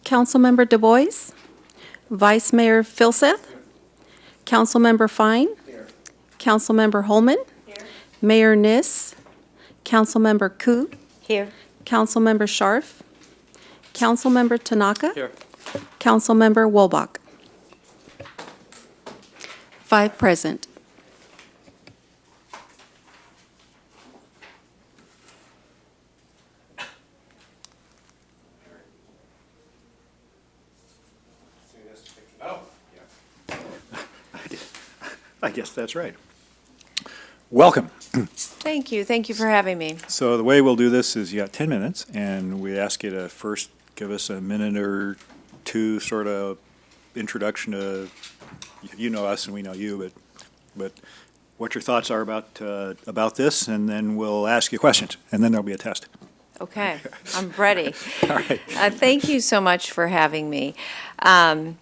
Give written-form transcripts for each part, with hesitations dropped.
Councilmember Du Bois, Vice Mayor Filseth, Councilmember Fine, Councilmember Holman, Mayor Niss, Councilmember Koo, Here. Councilmember Scharf, Councilmember Tanaka, Here. Councilmember Wolbach. 5 present. Oh, yeah. I guess that's right. Welcome. Thank you. Thank you for having me. So the way we'll do this is you got 10 minutes, and we ask you to first give us a minute or two sort of introduction to, you know us and we know you, but what your thoughts are about this, and then we'll ask you questions, and then there'll be a test. Okay, I'm ready. All right. Thank you so much for having me. I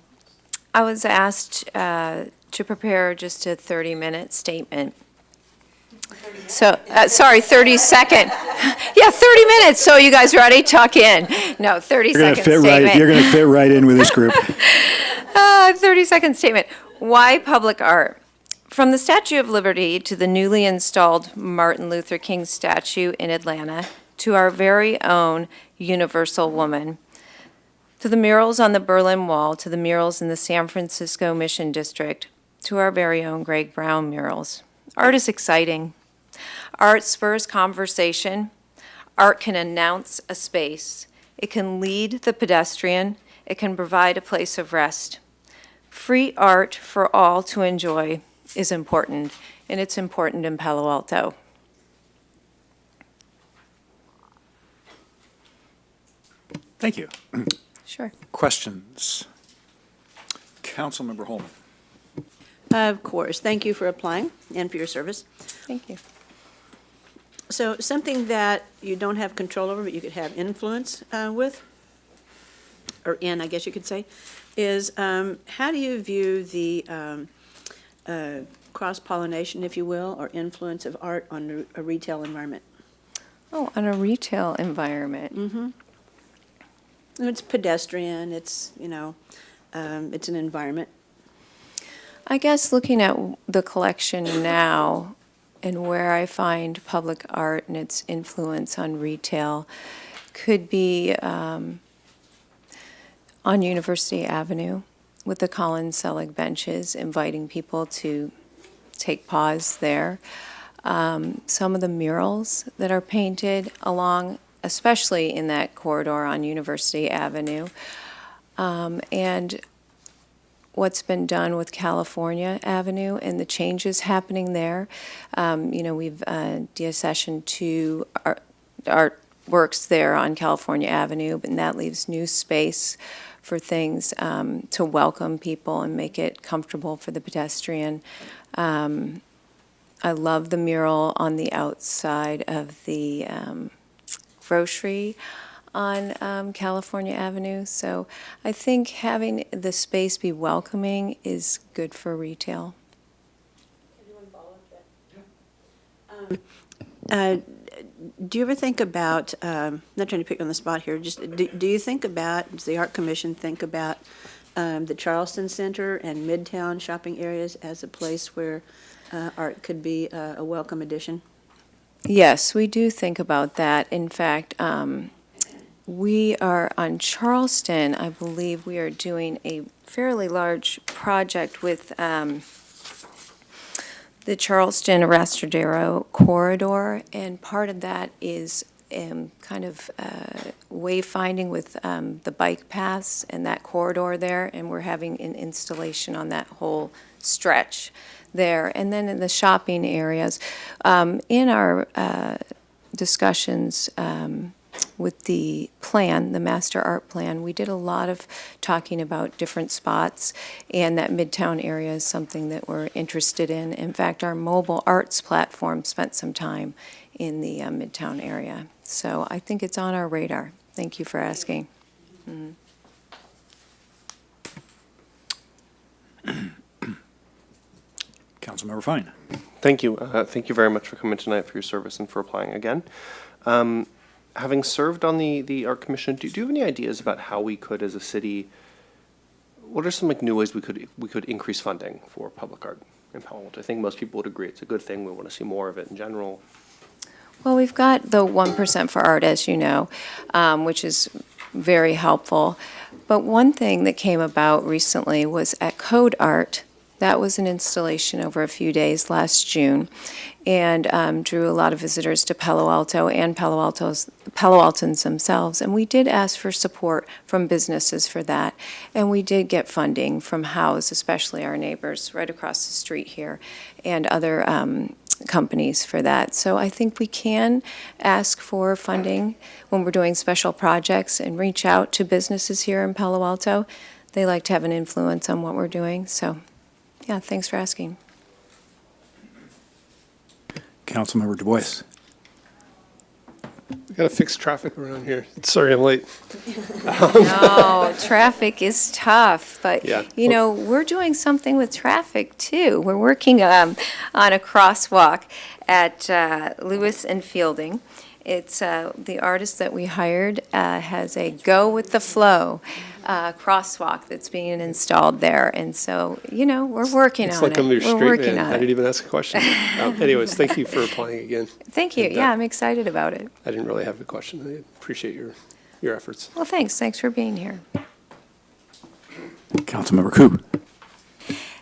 was asked to prepare just a 30-minute statement. So, sorry, 30-second. Yeah, 30 minutes. So you guys ready? Tuck in. No, 30-second statement. You're going to fit right in with this group. 30-second statement. Why public art? From the Statue of Liberty to the newly installed Martin Luther King statue in Atlanta, to our very own Universal Woman, to the murals on the Berlin Wall, to the murals in the San Francisco Mission District, to our very own Greg Brown murals. Art is exciting. Art spurs conversation. Art can announce a space. It can lead the pedestrian. It can provide a place of rest. Free art for all to enjoy is important, and it's important in Palo Alto. Thank you. Sure. Questions? Councilmember Holman. Of course. Thank you for applying and for your service. Thank you. So something that you don't have control over, but you could have influence with, or in, I guess you could say, is how do you view the cross-pollination, if you will, or influence of art on a retail environment? Oh, on a retail environment. Mm-hmm. It's pedestrian, it's, it's an environment. I guess looking at the collection now and where I find public art and its influence on retail could be on University Avenue with the Colin Selig benches, inviting people to take pause there. Some of the murals that are painted along, especially in that corridor on University Avenue, and what's been done with California Avenue and the changes happening there. We've deaccessioned to artworks there on California Avenue, and that leaves new space for things to welcome people and make it comfortable for the pedestrian. I love the mural on the outside of the grocery on California Avenue. So I think having the space be welcoming is good for retail. Anyone follow up that? Do you ever think about, not trying to pick on the spot here, just do you think about, does the Art Commission think about the Charleston Center and Midtown shopping areas as a place where art could be a welcome addition? Yes, we do think about that. In fact, we are on Charleston, I believe we are doing a fairly large project with the Charleston Arrastradero corridor, and part of that is kind of wayfinding with the bike paths and that corridor there, and we're having an installation on that whole stretch there. And then in the shopping areas, in our discussions with the plan, the master art plan, we did a lot of talking about different spots, and that Midtown area is something that we're interested in. In fact, our mobile arts platform spent some time in the Midtown area. So I think it's on our radar. Thank you for asking. Mm-hmm. Councilmember Fine. Thank you. Thank you very much for coming tonight, for your service and for applying again. having served on the art commission, do you have any ideas about how we could, as a city, what are some like new ways we could increase funding for public art in Palo Alto? I think most people would agree it's a good thing. We want to see more of it in general. Well, we've got the 1% for art, as you know, which is very helpful. But one thing that came about recently was at Code Art. That was an installation over a few days last June, and drew a lot of visitors to Palo Alto and Palo Altans themselves. And we did ask for support from businesses for that, and we did get funding from House, especially our neighbors right across the street here, and other companies for that. So I think we can ask for funding when we're doing special projects and reach out to businesses here in Palo Alto. They like to have an influence on what we're doing. So, yeah, thanks for asking. Councilmember Du Bois. We got to fix traffic around here. Sorry, I'm late. No, traffic is tough, but, Yeah. you know, we're doing something with traffic, too. We're working on a crosswalk at Lewis and Fielding. It's the artist that we hired has a Go with the Flow crosswalk that's being installed there, and so, you know, we're working It's on like it. I'm your We're straight working man. on I it. didn't even ask a question. Anyways, thank you for applying again. Thank you. And, Yeah, I'm excited about it. I didn't really have a question. I appreciate your efforts. Well, thanks. Thanks for being here. Councilmember Koo.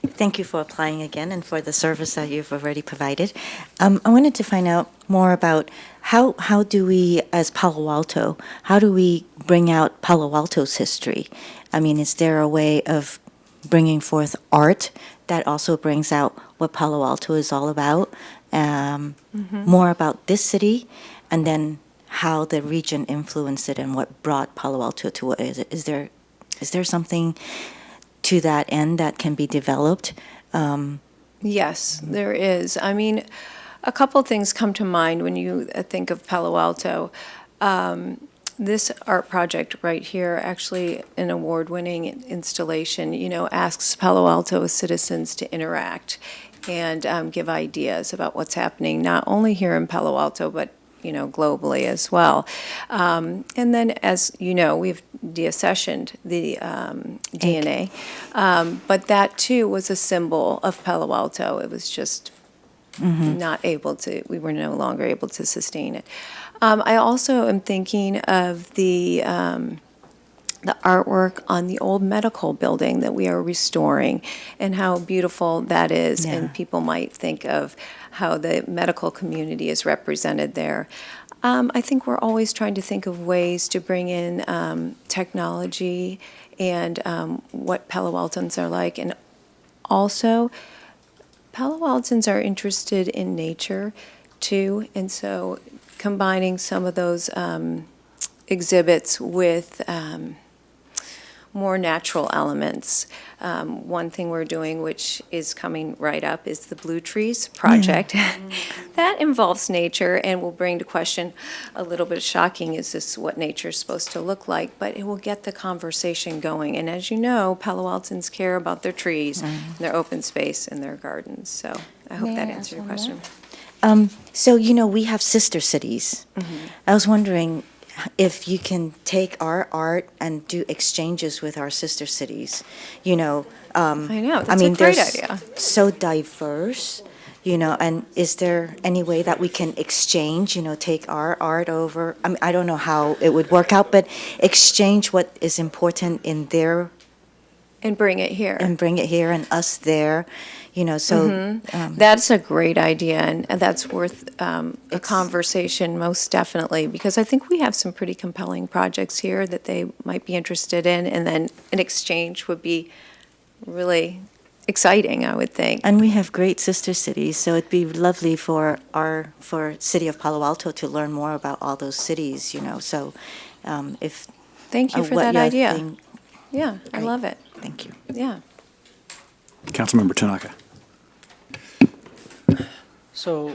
Thank you for applying again and for the service that you've already provided. I wanted to find out more about how do we, as Palo Alto, how do we bring out Palo Alto's history? I mean, is there a way of bringing forth art that also brings out what Palo Alto is all about? More about this city, and then how the region influenced it and what brought Palo Alto to what is it? Is there something to that end that can be developed? Yes, there is. I mean, a couple things come to mind when you think of Palo Alto. This art project right here, actually an award-winning installation, you know, asks Palo Alto citizens to interact and give ideas about what's happening, not only here in Palo Alto, but you know, globally as well. And then, as you know, we've deaccessioned the DNA, but that too was a symbol of Palo Alto. It was just not able to, we were no longer able to sustain it. I also am thinking of the artwork on the old medical building that we are restoring and how beautiful that is. Yeah. And people might think of how the medical community is represented there. I think we're always trying to think of ways to bring in technology and what Palo Altans are like. And also, Palo Altans are interested in nature too. And so combining some of those exhibits with more natural elements. One thing we're doing, which is coming right up, is the Blue Trees Project. That involves nature and will bring to question, a little bit shocking, is this what nature's supposed to look like? But it will get the conversation going. And as you know, Palo Altans care about their trees, their open space, and their gardens. So I hope May that I answered ask your one more? question. So, you know, we have sister cities. I was wondering if you can take our art and do exchanges with our sister cities, you know. I know, that's a great they're idea. so diverse, you know, and is there any way that we can exchange, you know, take our art over? I mean, I don't know how it would work out, but exchange what is important in their, And bring it here. and bring it here and us there, you know, so. That's a great idea, and that's worth a It's- conversation, most definitely, because I think we have some pretty compelling projects here that they might be interested in, and then an exchange would be really exciting, I would think. And we have great sister cities, so it'd be lovely for city of Palo Alto to learn more about all those cities, you know, so if. Thank you for what that you idea. think- Yeah, I Great. love it. Thank you. Yeah. Councilmember Tanaka. So,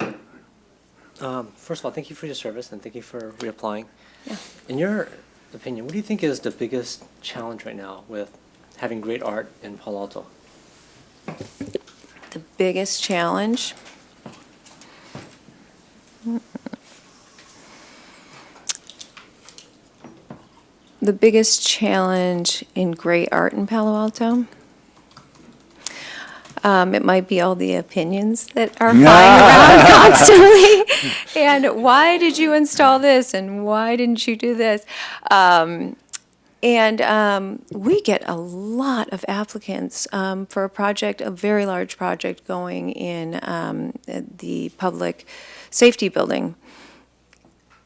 first of all, thank you for your service and thank you for reapplying. Yeah. In your opinion, what do you think is the biggest challenge right now with having great art in Palo Alto? The biggest challenge? The biggest challenge in great art in Palo Alto? It might be all the opinions that are flying around constantly. And why did you install this? And why didn't you do this? We get a lot of applicants for a project, a very large project going in the public safety building,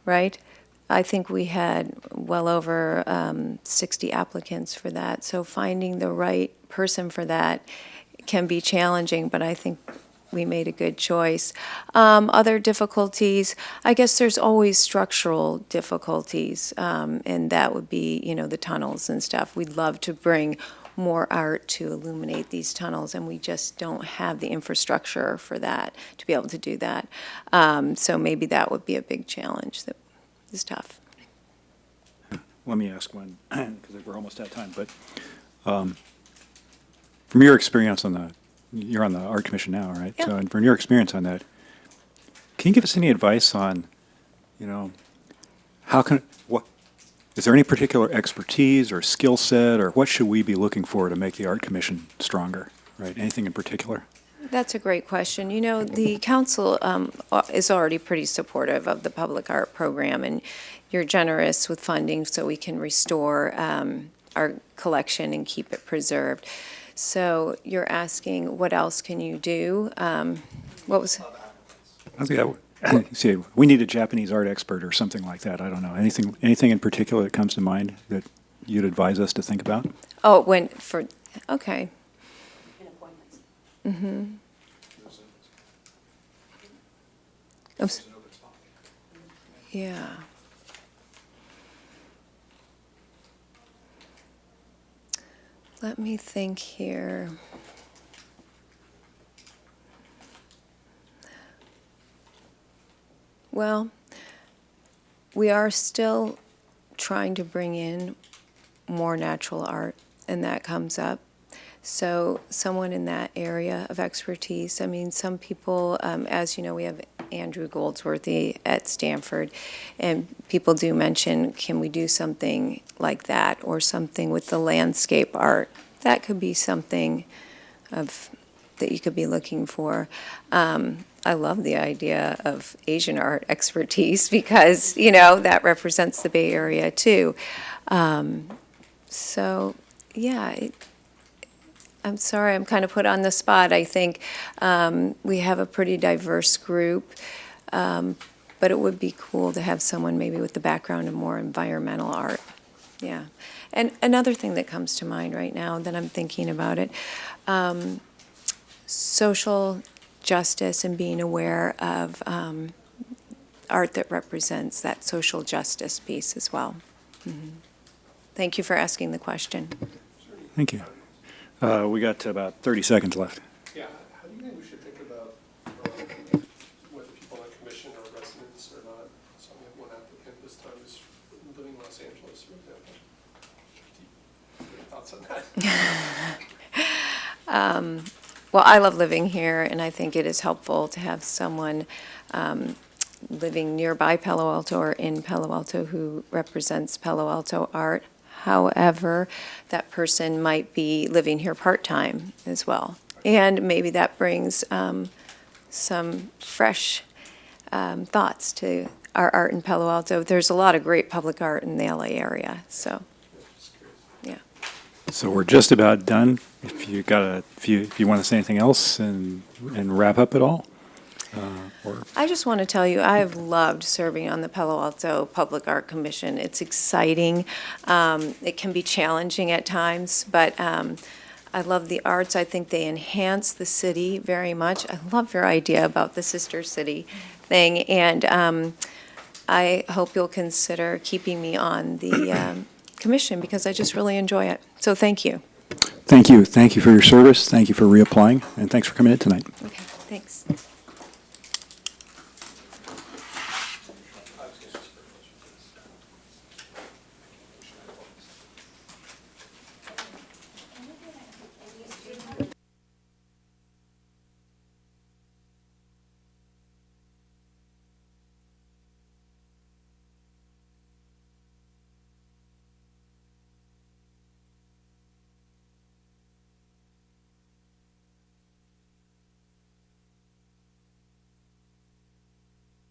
right? I think we had well over 60 applicants for that. So finding the right person for that can be challenging, but I think we made a good choice. Other difficulties, I guess there's always structural difficulties, and that would be, the tunnels and stuff. We'd love to bring more art to illuminate these tunnels, and we just don't have the infrastructure for that, to be able to do that. So maybe that would be a big challenge that is tough. Let me ask one, because we're almost out of time, but from your experience you're on the Art Commission now, right? Yeah. So, and from your experience on that, can you give us any advice on, is there any particular expertise or skill set, or what should we be looking for to make the Art Commission stronger, right? Anything in particular? That's a great question. The council is already pretty supportive of the public art program, and you're generous with funding so we can restore our collection and keep it preserved. So you're asking, what else can you do? What was? See, we need a Japanese art expert or something like that. I don't know. Anything in particular that comes to mind that you'd advise us to think about? Oh, okay. Mm-hmm. Oops. Yeah. Let me think here. Well, we are still trying to bring in more natural art, and that comes up. So someone in that area of expertise, I mean, some people, as you know, we have Andrew Goldsworthy at Stanford, and people do mention, can we do something like that, or something with the landscape art? That could be something that you could be looking for. I love the idea of Asian art expertise because, that represents the Bay Area too. So, yeah, I'm sorry, I'm kind of put on the spot. I think we have a pretty diverse group, but it would be cool to have someone maybe with the background of more environmental art. Yeah. And another thing that comes to mind right now that I'm thinking about it, social justice and being aware of art that represents that social justice piece as well. Mm-hmm. Thank you for asking the question. Thank you. We got about 30 seconds left. Yeah, how do you think we should think about whether people on the commission are residents or not? So we have one applicant this time who's living in Los Angeles, for example. Do you have thoughts on that? Well, I love living here, and I think it is helpful to have someone living nearby Palo Alto or in Palo Alto who represents Palo Alto art. However, that person might be living here part-time as well. And maybe that brings some fresh thoughts to our art in Palo Alto. There's a lot of great public art in the LA area, so, yeah. So we're just about done. If you want to say anything else and wrap up at all, or I just want to tell you, I have loved serving on the Palo Alto Public Art Commission. It's exciting. It can be challenging at times, but I love the arts. I think they enhance the city very much. I love your idea about the sister city thing, and I hope you'll consider keeping me on the commission because I just really enjoy it. So thank you. Thank you. Thank you for your service. Thank you for reapplying, and thanks for coming in tonight. Okay, thanks.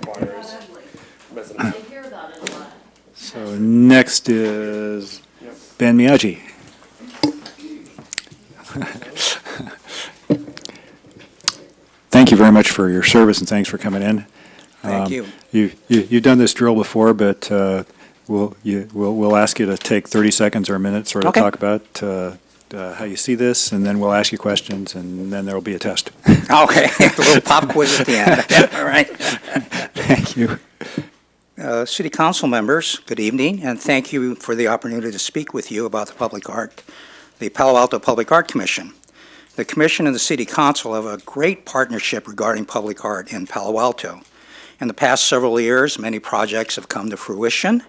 requires residents. So next is Ben Miyagi. Thank you very much for your service and thanks for coming in. Thank you. You've done this drill before, but we'll ask you to take 30 seconds or a minute, sort of Okay. talk about how you see this, and then we'll ask you questions, and then there will be a test. Okay, a little pop quiz at the end. All right. Thank you. City Council members, good evening, and thank you for the opportunity to speak with you about the Public Art, the Palo Alto Public Art Commission. The Commission and the City Council have a great partnership regarding public art in Palo Alto. In the past several years, many projects have come to fruition,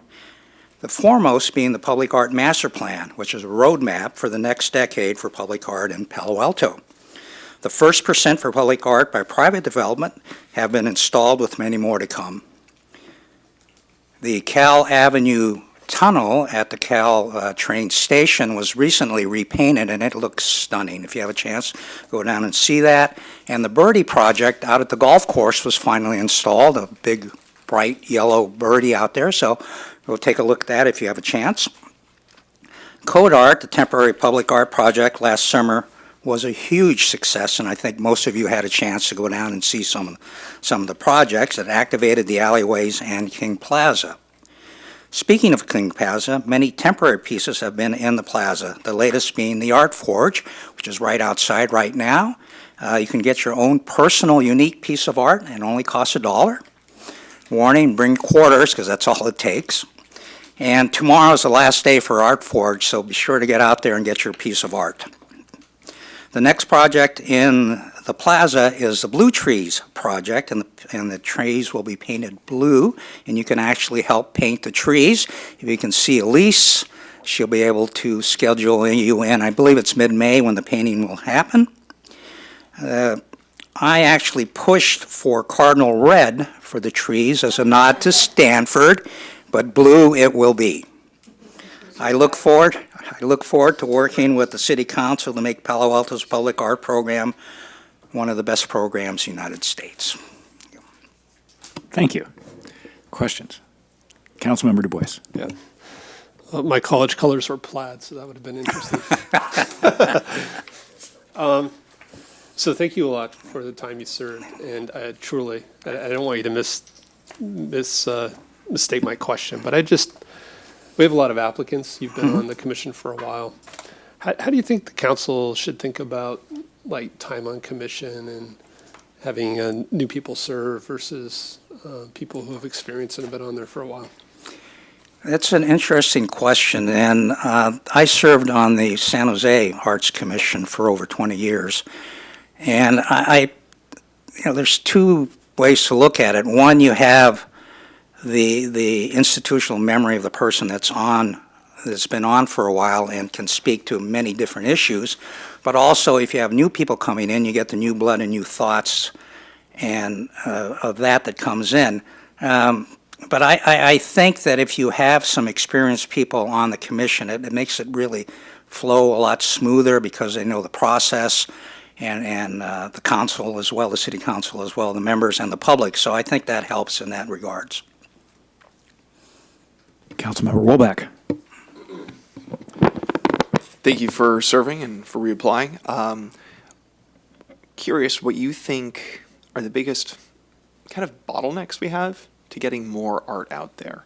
the foremost being the Public Art Master Plan, which is a roadmap for the next decade for public art in Palo Alto. The first percent for public art by private development have been installed, with many more to come. The Cal Avenue tunnel at the Cal train station was recently repainted, and it looks stunning. If you have a chance, go down and see that. And the birdie project out at the golf course was finally installed, a big, bright yellow birdie out there, so go take a look at that if you have a chance. Code Art, the temporary public art project last summer, was a huge success, and I think most of you had a chance to go down and see some of the projects that activated the alleyways and King Plaza. Speaking of King Plaza, many temporary pieces have been in the plaza, the latest being the Art Forge, which is right outside right now. You can get your own personal, unique piece of art, and it only costs $1. Warning, bring quarters, because that's all it takes. And tomorrow is the last day for Art Forge, so be sure to get out there and get your piece of art. The next project in the plaza is the Blue Trees project, and the trees will be painted blue, and you can actually help paint the trees. If you can see Elise, she'll be able to schedule you in. I believe it's mid-May when the painting will happen. I actually pushed for cardinal red for the trees as a nod to Stanford, but blue it will be. I look forward to working with the City Council to make Palo Alto's public art program one of the best programs in the United States. Thank you. Questions? Councilmember Du Bois. Yeah. My college colors were plaid, so that would have been interesting. So thank you a lot for the time you served, and truly, I don't want you to mistake my question, but we have a lot of applicants. You've been on the commission for a while. How do you think the council should think about like time on commission and having new people serve versus people who have experience and have been on there for a while? That's an interesting question, and I served on the San Jose Arts Commission for over 20 years, and there's two ways to look at it. One, you have the institutional memory of the person that's been on for a while and can speak to many different issues, but also if you have new people coming in, you get the new blood and new thoughts and of that comes in. But I think that if you have some experienced people on the commission, it makes it really flow a lot smoother because they know the process and the council as well, the city council as well, the members and the public. So I think that helps in that regards. Councilmember Wolbach. Thank you for serving and for reapplying. Curious what you think are the biggest kind of bottlenecks we have to getting more art out there.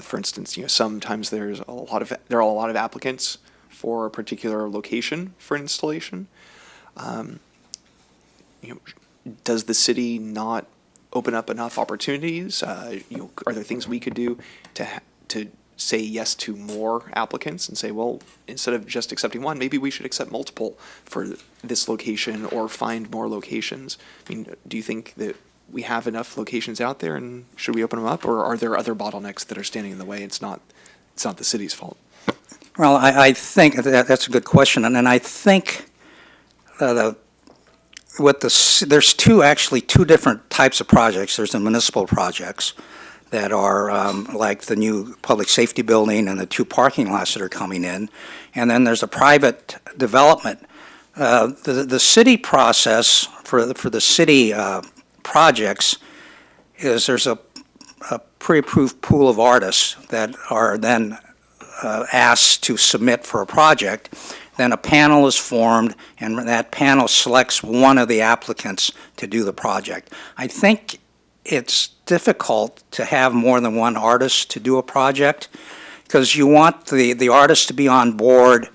For instance, sometimes there are a lot of applicants for a particular location for installation. Does the city not open up enough opportunities? Are there things we could do to say yes to more applicants and say, well, instead of just accepting one, maybe we should accept multiple for this location or find more locations? I mean, do you think that we have enough locations out there and should we open them up, or are there other bottlenecks that are standing in the way? It's not the city's fault. Well, I think that's a good question, and I think there's two different types of projects. There's the municipal projects that are like the new public safety building and the 2 parking lots that are coming in, and then there's a private development. The city process for the city projects is there's a pre-approved pool of artists that are then asked to submit for a project. Then a panel is formed, and that panel selects one of the applicants to do the project. I think it's difficult to have more than one artist to do a project because you want the artist to be on board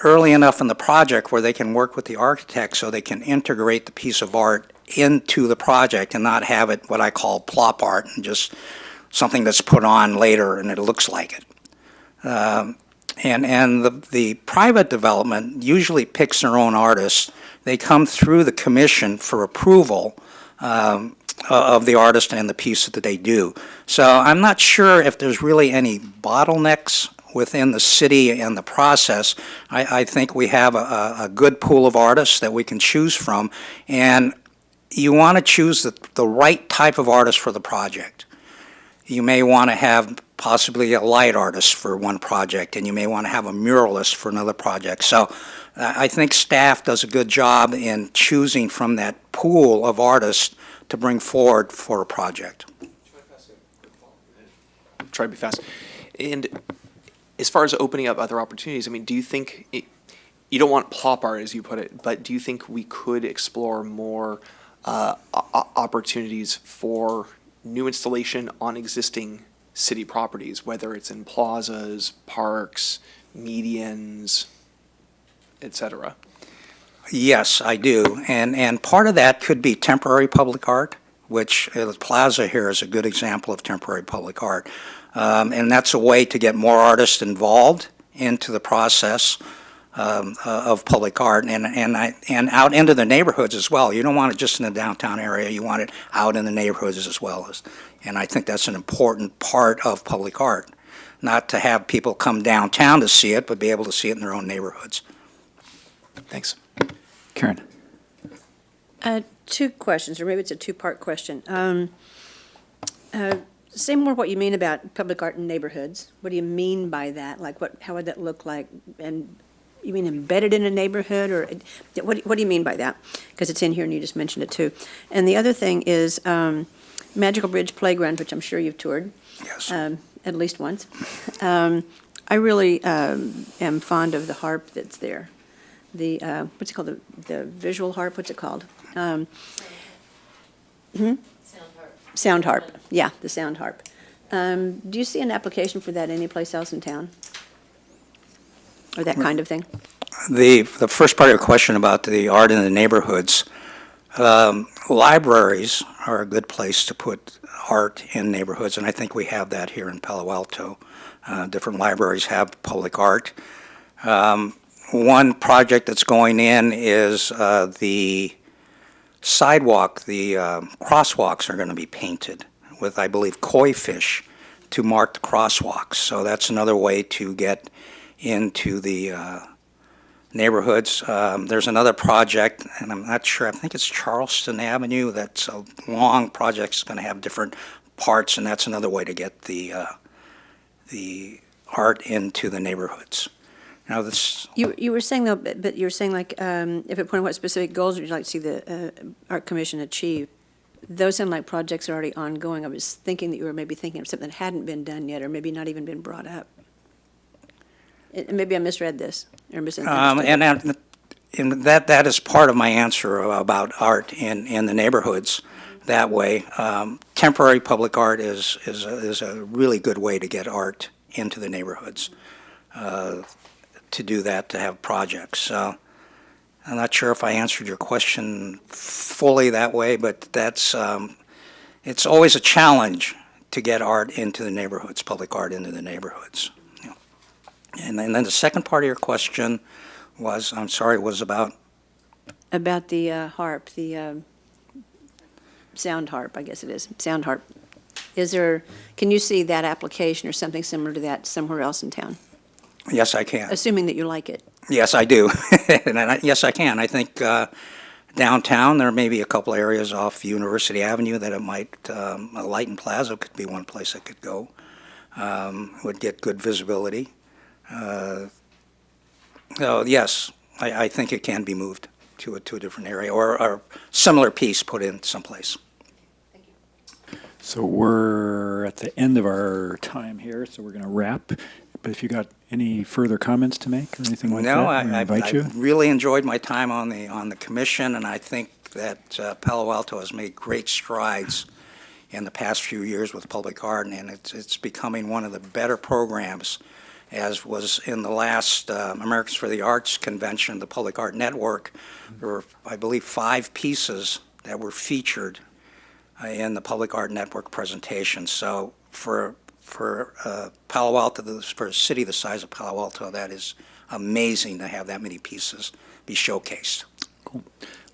early enough in the project where they can work with the architect so they can integrate the piece of art into the project and not have it what I call plop art and just something that's put on later and it looks like it. And the private development usually picks their own artists. They come through the commission for approval of the artist and the piece that they do. So I'm not sure if there's really any bottlenecks within the city and the process. I think we have a good pool of artists that we can choose from, and you want to choose the right type of artist for the project. You may want to have possibly a light artist for one project, and you may want to have a muralist for another project. So I think staff does a good job in choosing from that pool of artists to bring forward for a project. Try to be fast. And as far as opening up other opportunities, I mean, do you think, you don't want plop art as you put it, but do you think we could explore more opportunities for new installation on existing city properties, whether it's in plazas, parks, medians, et cetera? Yes, I do. And part of that could be temporary public art, which the plaza here is a good example of temporary public art. And that's a way to get more artists involved into the process of public art and out into the neighborhoods as well. You don't want it just in the downtown area. You want it out in the neighborhoods as well. And I think that's an important part of public art, not to have people come downtown to see it, but be able to see it in their own neighborhoods. Thanks. Karen. Two questions, or maybe it's a two-part question. Say more what you mean about public art in neighborhoods. What do you mean by that? Like, how would that look like? And you mean embedded in a neighborhood, or what do you mean by that? Because it's in here and you just mentioned it too. And the other thing is Magical Bridge Playground, which I'm sure you've toured. Yes. At least once. I really am fond of the harp that's there. The what's it called? The visual harp. What's it called? Sound harp. Yeah, the sound harp. Do you see an application for that anyplace else in town? Or that kind of thing? The first part of your question about the art in the neighborhoods, libraries are a good place to put art in neighborhoods, and I think we have that here in Palo Alto. Different libraries have public art. One project that's going in is the sidewalk, the crosswalks are going to be painted with, I believe, koi fish to mark the crosswalks. So that's another way to get into the neighborhoods. There's another project, and I'm not sure, I think it's Charleston Avenue. That's a long project. It's going to have different parts, and that's another way to get the art into the neighborhoods. Now this. You were saying though, but you were saying like, if it pointed what specific goals would you like to see the Art Commission achieve? Those sound like projects are already ongoing. I was thinking that you were maybe thinking of something that hadn't been done yet, or maybe not even been brought up. Maybe I misread this, or misunderstood. And that is part of my answer about art in the neighborhoods. That way, temporary public art is a really good way to get art into the neighborhoods. To do that, to have projects. So I'm not sure if I answered your question fully that way, but that's it's always a challenge to get art into the neighborhoods, public art into the neighborhoods. Yeah. And then the second part of your question was, I'm sorry, was about? About the harp, the sound harp, I guess it is, sound harp. Can you see that application or something similar to that somewhere else in town? Yes, I can. Assuming that you like it. Yes, I do. Yes, I can. I think downtown there may be a couple areas off University Avenue that it might, Lighton Plaza could be one place that could go. Would get good visibility. So yes, I think it can be moved to a different area or a similar piece put in someplace. So we're at the end of our time here, so we're going to wrap. But if you got any further comments to make or anything like that, No, we're going to invite you. I really enjoyed my time on the commission, and I think that Palo Alto has made great strides in the past few years with public art, and it's becoming one of the better programs, as was in the last Americans for the Arts convention, the Public Art Network. There were, I believe, 5 pieces that were featured in the Public Art Network presentation. So for Palo Alto, for a city the size of Palo Alto, that is amazing to have that many pieces be showcased. Cool.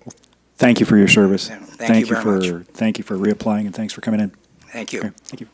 Well, thank you for your service. Yeah, thank you very much. Thank you for reapplying, and thanks for coming in. Thank you. Okay, thank you.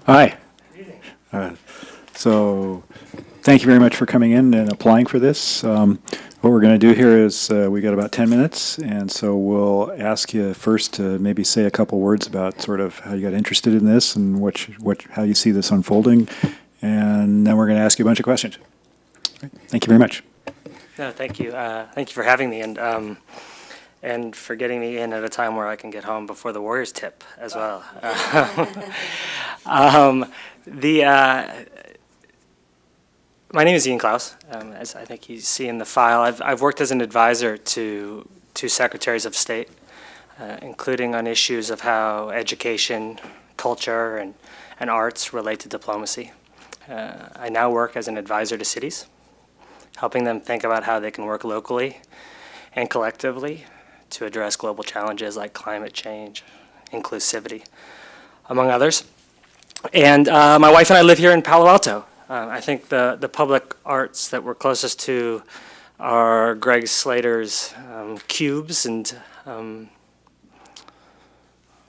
Hi. So thank you very much for coming in and applying for this. What we're going to do here is we got about 10 minutes, and so we'll ask you first to maybe say a couple words about sort of how you got interested in this and how you see this unfolding, and then we're going to ask you a bunch of questions. Right. Thank you very much. No, thank you. Thank you for having me and for getting me in at a time where I can get home before the Warriors tip as well. My name is Ian Klaus, as I think you see in the file. I've worked as an advisor to secretaries of state, including on issues of how education, culture, and arts relate to diplomacy. I now work as an advisor to cities, helping them think about how they can work locally and collectively to address global challenges like climate change, inclusivity, among others. And my wife and I live here in Palo Alto. I think the public arts that we're closest to are Greg Slater's Cubes and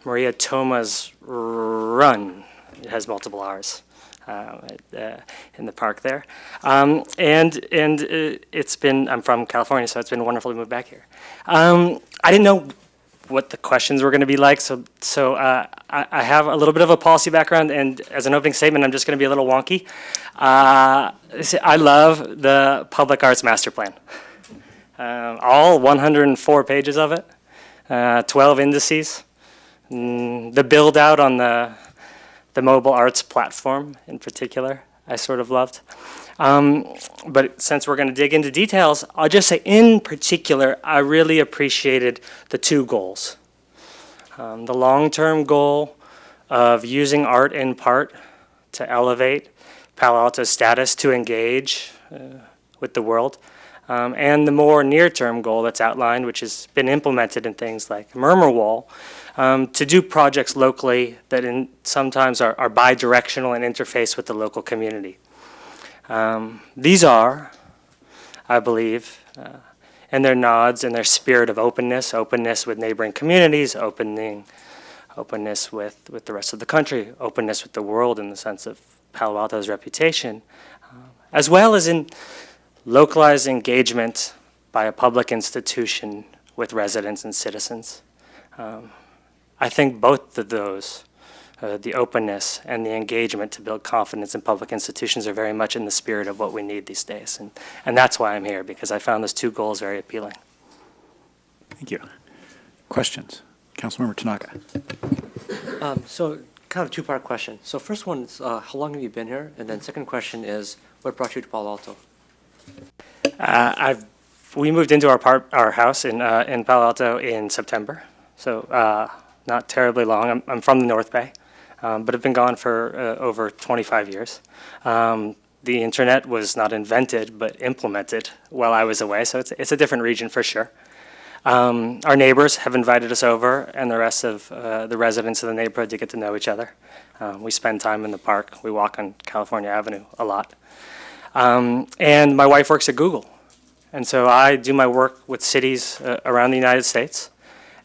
Maria Toma's Run. It has multiple R's in the park there. And it's been, I'm from California, so it's been wonderful to move back here. I didn't know what the questions were going to be like, so I have a little bit of a policy background, and as an opening statement, I'm just going to be a little wonky. I love the Public Arts Master Plan. All 104 pages of it, 12 indices, the build out on the mobile arts platform in particular, I sort of loved. But since we're going to dig into details, I'll just say in particular, I really appreciated the 2 goals. The long-term goal of using art in part to elevate Palo Alto's status to engage with the world, and the more near-term goal that's outlined, which has been implemented in things like Murmur Wall, to do projects locally that sometimes are bi-directional and interface with the local community. These are, I believe, and their nods and their spirit of openness with neighboring communities, openness with the rest of the country, openness with the world in the sense of Palo Alto's reputation, as well as in localized engagement by a public institution with residents and citizens. I think both of those, the openness and the engagement to build confidence in public institutions, are very much in the spirit of what we need these days. And that's why I'm here, because I found those 2 goals very appealing. Thank you. Questions? Councilmember Tanaka. So kind of a 2-part question. So first one is, how long have you been here? And then second question is, what brought you to Palo Alto? We moved into our house in Palo Alto in September, so not terribly long. I'm from the North Bay, but have been gone for over 25 years. The internet was not invented, but implemented while I was away, so it's a different region for sure. Our neighbors have invited us over, and the rest of the residents of the neighborhood to get to know each other. We spend time in the park. We walk on California Avenue a lot. And my wife works at Google. And so I do my work with cities around the United States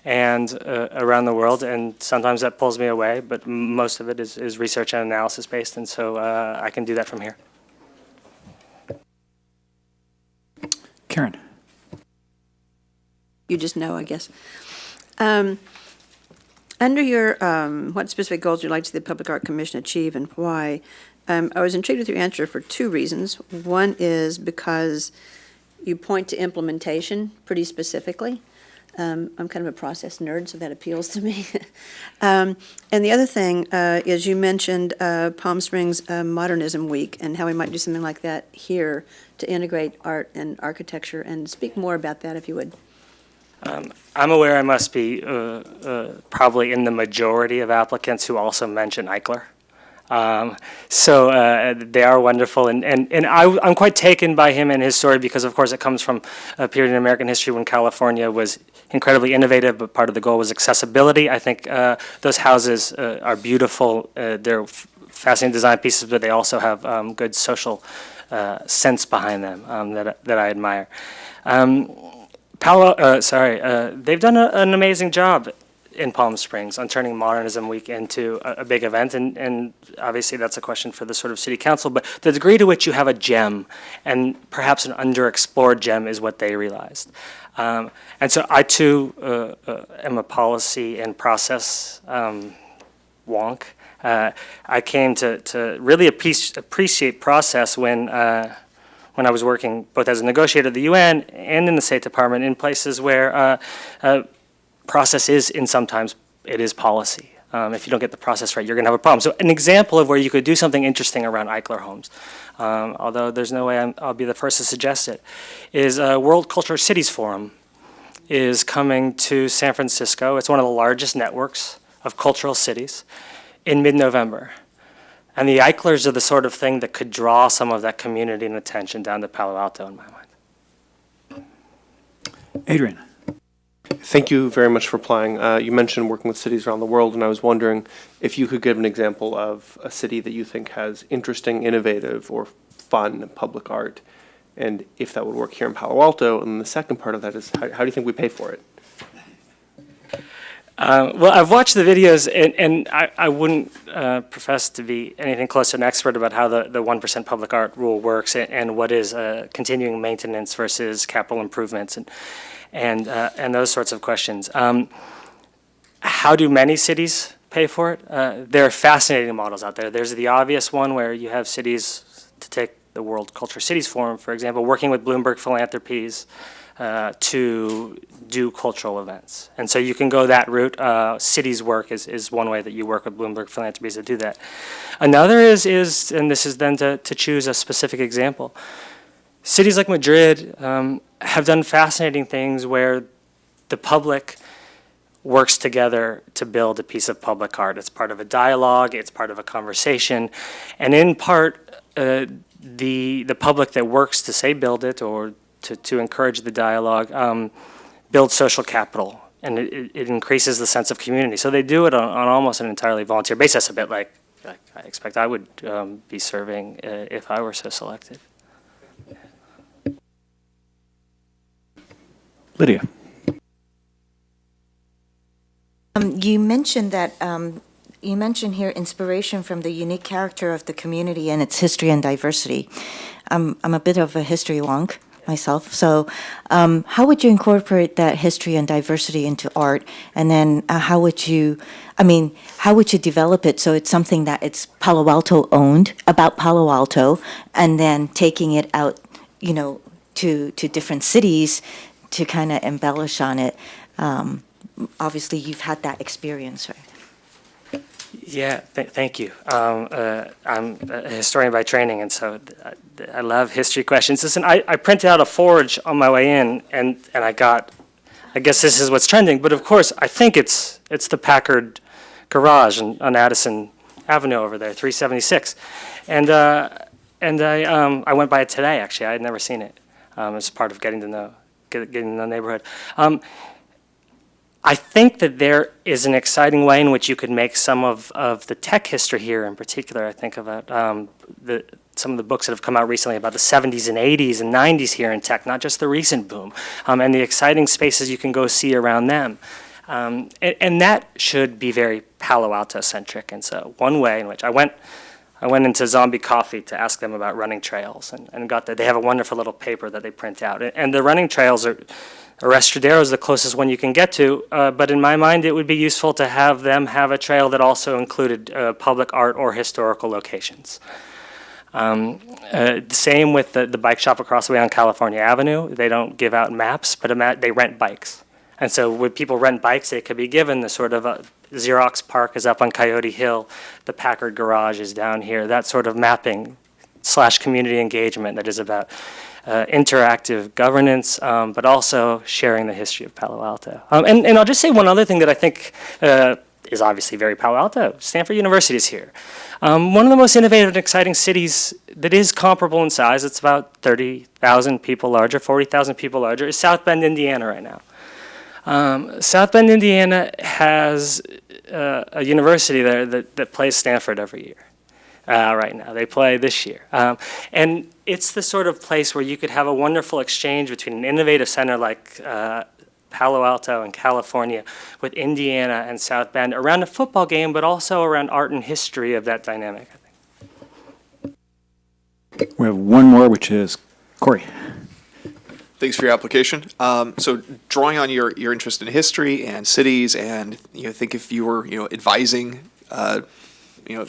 and around the world, and sometimes that pulls me away, but most of it is research and analysis based, and so I can do that from here. Karen. You just know, I guess. Under your, what specific goals would you like to see the Public Art Commission achieve and why? I was intrigued with your answer for two reasons. One is because you point to implementation pretty specifically. I'm kind of a process nerd, so that appeals to me. And the other thing is you mentioned Palm Springs Modernism Week and how we might do something like that here to integrate art and architecture, and speak more about that if you would. I'm aware I must be probably in the majority of applicants who also mention Eichler. So they are wonderful, and I'm quite taken by him and his story because, of course, it comes from a period in American history when California was incredibly innovative, but part of the goal was accessibility. I think those houses are beautiful. They're fascinating design pieces, but they also have good social sense behind them that I admire. They've done an amazing job in Palm Springs on turning Modernism Week into a big event, and obviously that's a question for the sort of city council, but the degree to which you have a gem, and perhaps an underexplored gem, is what they realized. And so I too am a policy and process wonk. I came to really appreciate process when I was working both as a negotiator at the UN and in the State Department in places where process is, and sometimes it is policy. If you don't get the process right, you're going to have a problem. So an example of where you could do something interesting around Eichler homes, although there's no way I'll be the first to suggest it, is World Cultural Cities Forum is coming to San Francisco. It's one of the largest networks of cultural cities in mid-November. And the Eichlers are the sort of thing that could draw some of that community and attention down to Palo Alto, in my mind. Adrian. Thank you very much for applying. You mentioned working with cities around the world, and I was wondering if you could give an example of a city that you think has interesting, innovative, or fun public art, and if that would work here in Palo Alto. And the second part of that is, how do you think we pay for it? Well, I've watched the videos, and I wouldn't profess to be anything close to an expert about how the 1% public art rule works and what is continuing maintenance versus capital improvements and those sorts of questions. How do many cities pay for it? There are fascinating models out there. There's the obvious one where you have cities, to take the World Cultural Cities Forum, for example, working with Bloomberg Philanthropies to do cultural events. And so you can go that route. Cities work is one way that you work with Bloomberg Philanthropies to do that. Another is and this is then to choose a specific example. Cities like Madrid have done fascinating things where the public works together to build a piece of public art. It's part of a dialogue, it's part of a conversation, and in part, the public that works to, say, build it or to encourage the dialogue builds social capital, and it increases the sense of community. So they do it on almost an entirely volunteer basis, a bit like I expect I would be serving if I were so selected. Lydia. You mentioned that you mentioned here inspiration from the unique character of the community and its history and diversity. I'm a bit of a history wonk myself, so how would you incorporate that history and diversity into art, and then how would you develop it so it's something that it's Palo Alto owned, about Palo Alto, and then taking it out, to different cities to kind of embellish on it. Obviously, you've had that experience, right? Yeah, thank you. I'm a historian by training, and so I love history questions. Listen, I printed out a forge on my way in, and I guess this is what's trending, but of course, I think it's the Packard garage on Addison Avenue over there, 376. And I went by it today, actually. I had never seen it as part of getting to know the neighborhood. I think that there is an exciting way in which you could make some of the tech history here in particular. I think about some of the books that have come out recently about the 70s and 80s and 90s here in tech, not just the recent boom, and the exciting spaces you can go see around them. And that should be very Palo Alto centric. And so one way in which I went into Zombie Coffee to ask them about running trails, and got that. They have a wonderful little paper that they print out. And the running trails are, Arrestradero is the closest one you can get to, but in my mind it would be useful to have them have a trail that also included public art or historical locations. Same with the bike shop across the way on California Avenue. They don't give out maps, but they rent bikes. And so when people rent bikes, they could be given the sort of Xerox Park is up on Coyote Hill, the Packard Garage is down here, that sort of mapping / community engagement that is about interactive governance, but also sharing the history of Palo Alto. And I'll just say one other thing that I think is obviously very Palo Alto. Stanford University is here. One of the most innovative and exciting cities that is comparable in size, it's about 30,000 people larger, 40,000 people larger, is South Bend, Indiana right now. South Bend, Indiana has a university there that plays Stanford every year. Right now, they play this year. And it's the sort of place where you could have a wonderful exchange between an innovative center like Palo Alto and California with Indiana and South Bend around a football game, but also around art and history of that dynamic, I think. We have one more, which is Corey. Thanks for your application. So drawing on your interest in history and cities, and think if you were advising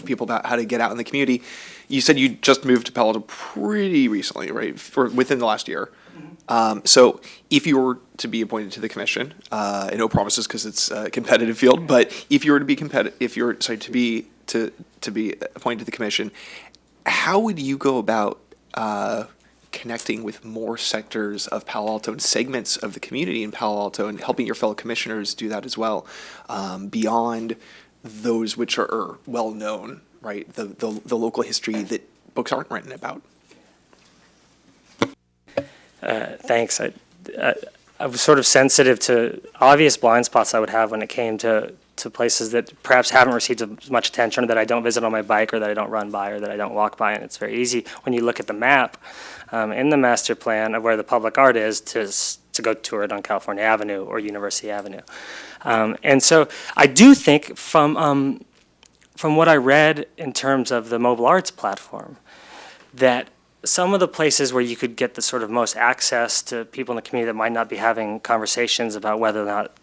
people about how to get out in the community, you said you just moved to Palo Alto pretty recently, right? Within the last year. So if you were to be appointed to the commission, and no promises because it's a competitive field, but if you were to be to be appointed to the commission, how would you go about connecting with more sectors of Palo Alto and segments of the community in Palo Alto, and helping your fellow commissioners do that as well, beyond those which are well known, right? The local history that books aren't written about. Thanks. I was sort of sensitive to obvious blind spots I would have when it came to places that perhaps haven't received as much attention, or that I don't visit on my bike, or that I don't run by, or that I don't walk by. And it's very easy when you look at the map in the master plan of where the public art is to go tour it on California Avenue or University Avenue. And so I do think from what I read in terms of the mobile arts platform, that some of the places where you could get the sort of most access to people in the community that might not be having conversations about whether or not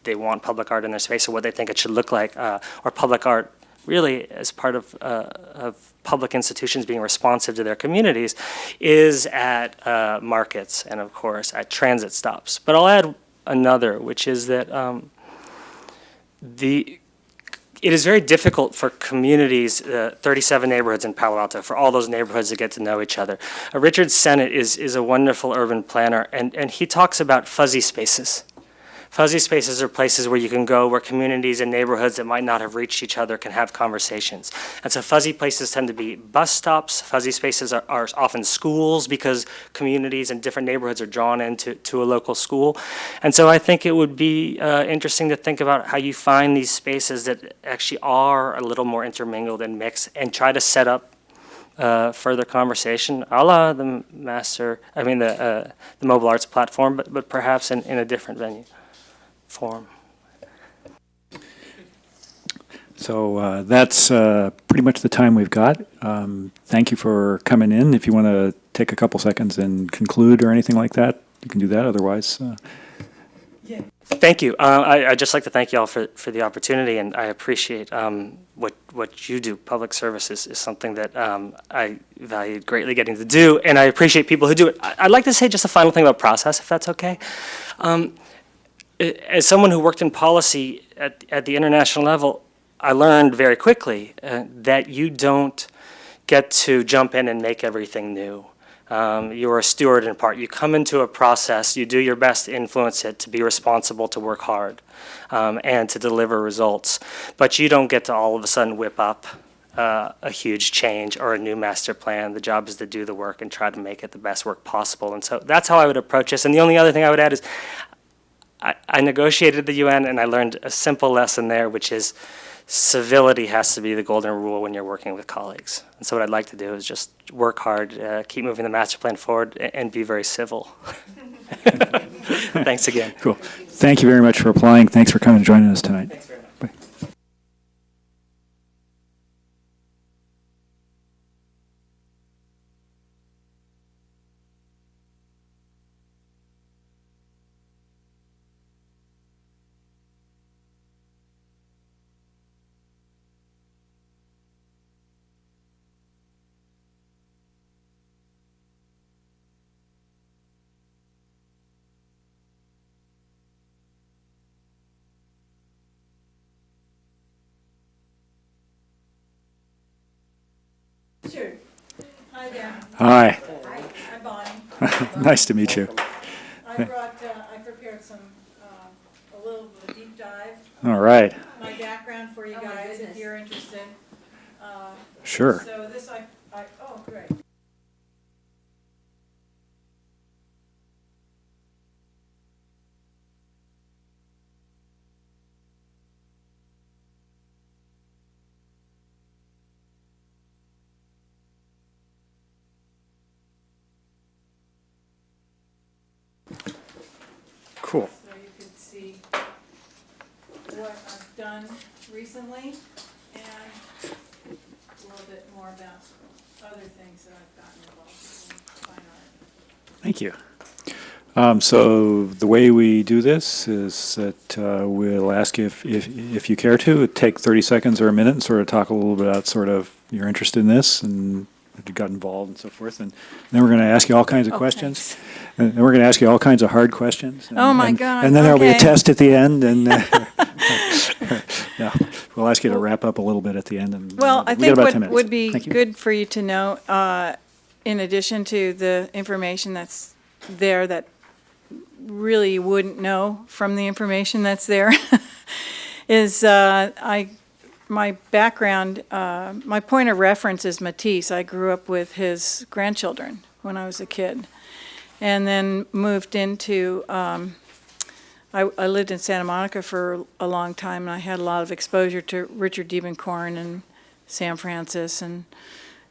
they want public art in their space or what they think it should look like, or public art really as part of public institutions being responsive to their communities, is at markets and, of course, at transit stops. But I'll add another, which is that it is very difficult for communities, 37 neighborhoods in Palo Alto, for all those neighborhoods to get to know each other. Richard Sennett is a wonderful urban planner, and he talks about fuzzy spaces. Fuzzy spaces are places where you can go where communities and neighborhoods that might not have reached each other can have conversations. And so fuzzy places tend to be bus stops. Fuzzy spaces are often schools, because communities and different neighborhoods are drawn into a local school. And so I think it would be interesting to think about how you find these spaces that actually are a little more intermingled and mixed, and try to set up further conversation, a la the mobile arts platform, but perhaps in a different venue. Form. So that's pretty much the time we've got. Thank you for coming in. If you want to take a couple seconds and conclude or anything like that, you can do that. Otherwise, Thank you. I'd just like to thank you all for the opportunity, and I appreciate what you do. Public service is something that I value greatly getting to do, and I appreciate people who do it. I'd like to say just a final thing about process, if that's okay. As someone who worked in policy at the international level, I learned very quickly that you don't get to jump in and make everything new. You're a steward in part. You come into a process, you do your best to influence it, to be responsible, to work hard, and to deliver results. But you don't get to all of a sudden whip up a huge change or a new master plan. The job is to do the work and try to make it the best work possible. And so that's how I would approach this. And the only other thing I would add is I negotiated the UN, and I learned a simple lesson there, which is civility has to be the golden rule when you're working with colleagues. And so what I'd like to do is just work hard, keep moving the master plan forward, and be very civil. Thanks again. Cool. Thank you very much for applying. Thanks for coming and joining us tonight. Thanks very much. Bye. Sure. Hi there. Hi. I'm Bonnie. Nice to meet you. I prepared some, a little bit of deep dive, All right. my background for you guys, if you're interested. Sure. So this, oh, great. Cool. So you can see what I've done recently and a little bit more about other things that I've gotten involved in fine art. Thank you. So the way we do this is that we'll ask you if you care to take 30 seconds or a minute and sort of talk a little bit about sort of your interest in this and if you got involved and so forth. And then we're going to ask you all kinds of questions. Thanks. And then we're going to ask you all kinds of hard questions. And, Oh, my and, God, And then there'll be a okay. test at the end. And yeah, we'll ask you to wrap up a little bit at the end. And Well, I we got think about 10 what minutes. would be Thank you. good for you to know, in addition to the information that's there that really you wouldn't know from the information that's there, is my background, my point of reference is Matisse. I grew up with his grandchildren when I was a kid, and then moved into, I lived in Santa Monica for a long time, and I had a lot of exposure to Richard Diebenkorn and Sam Francis, and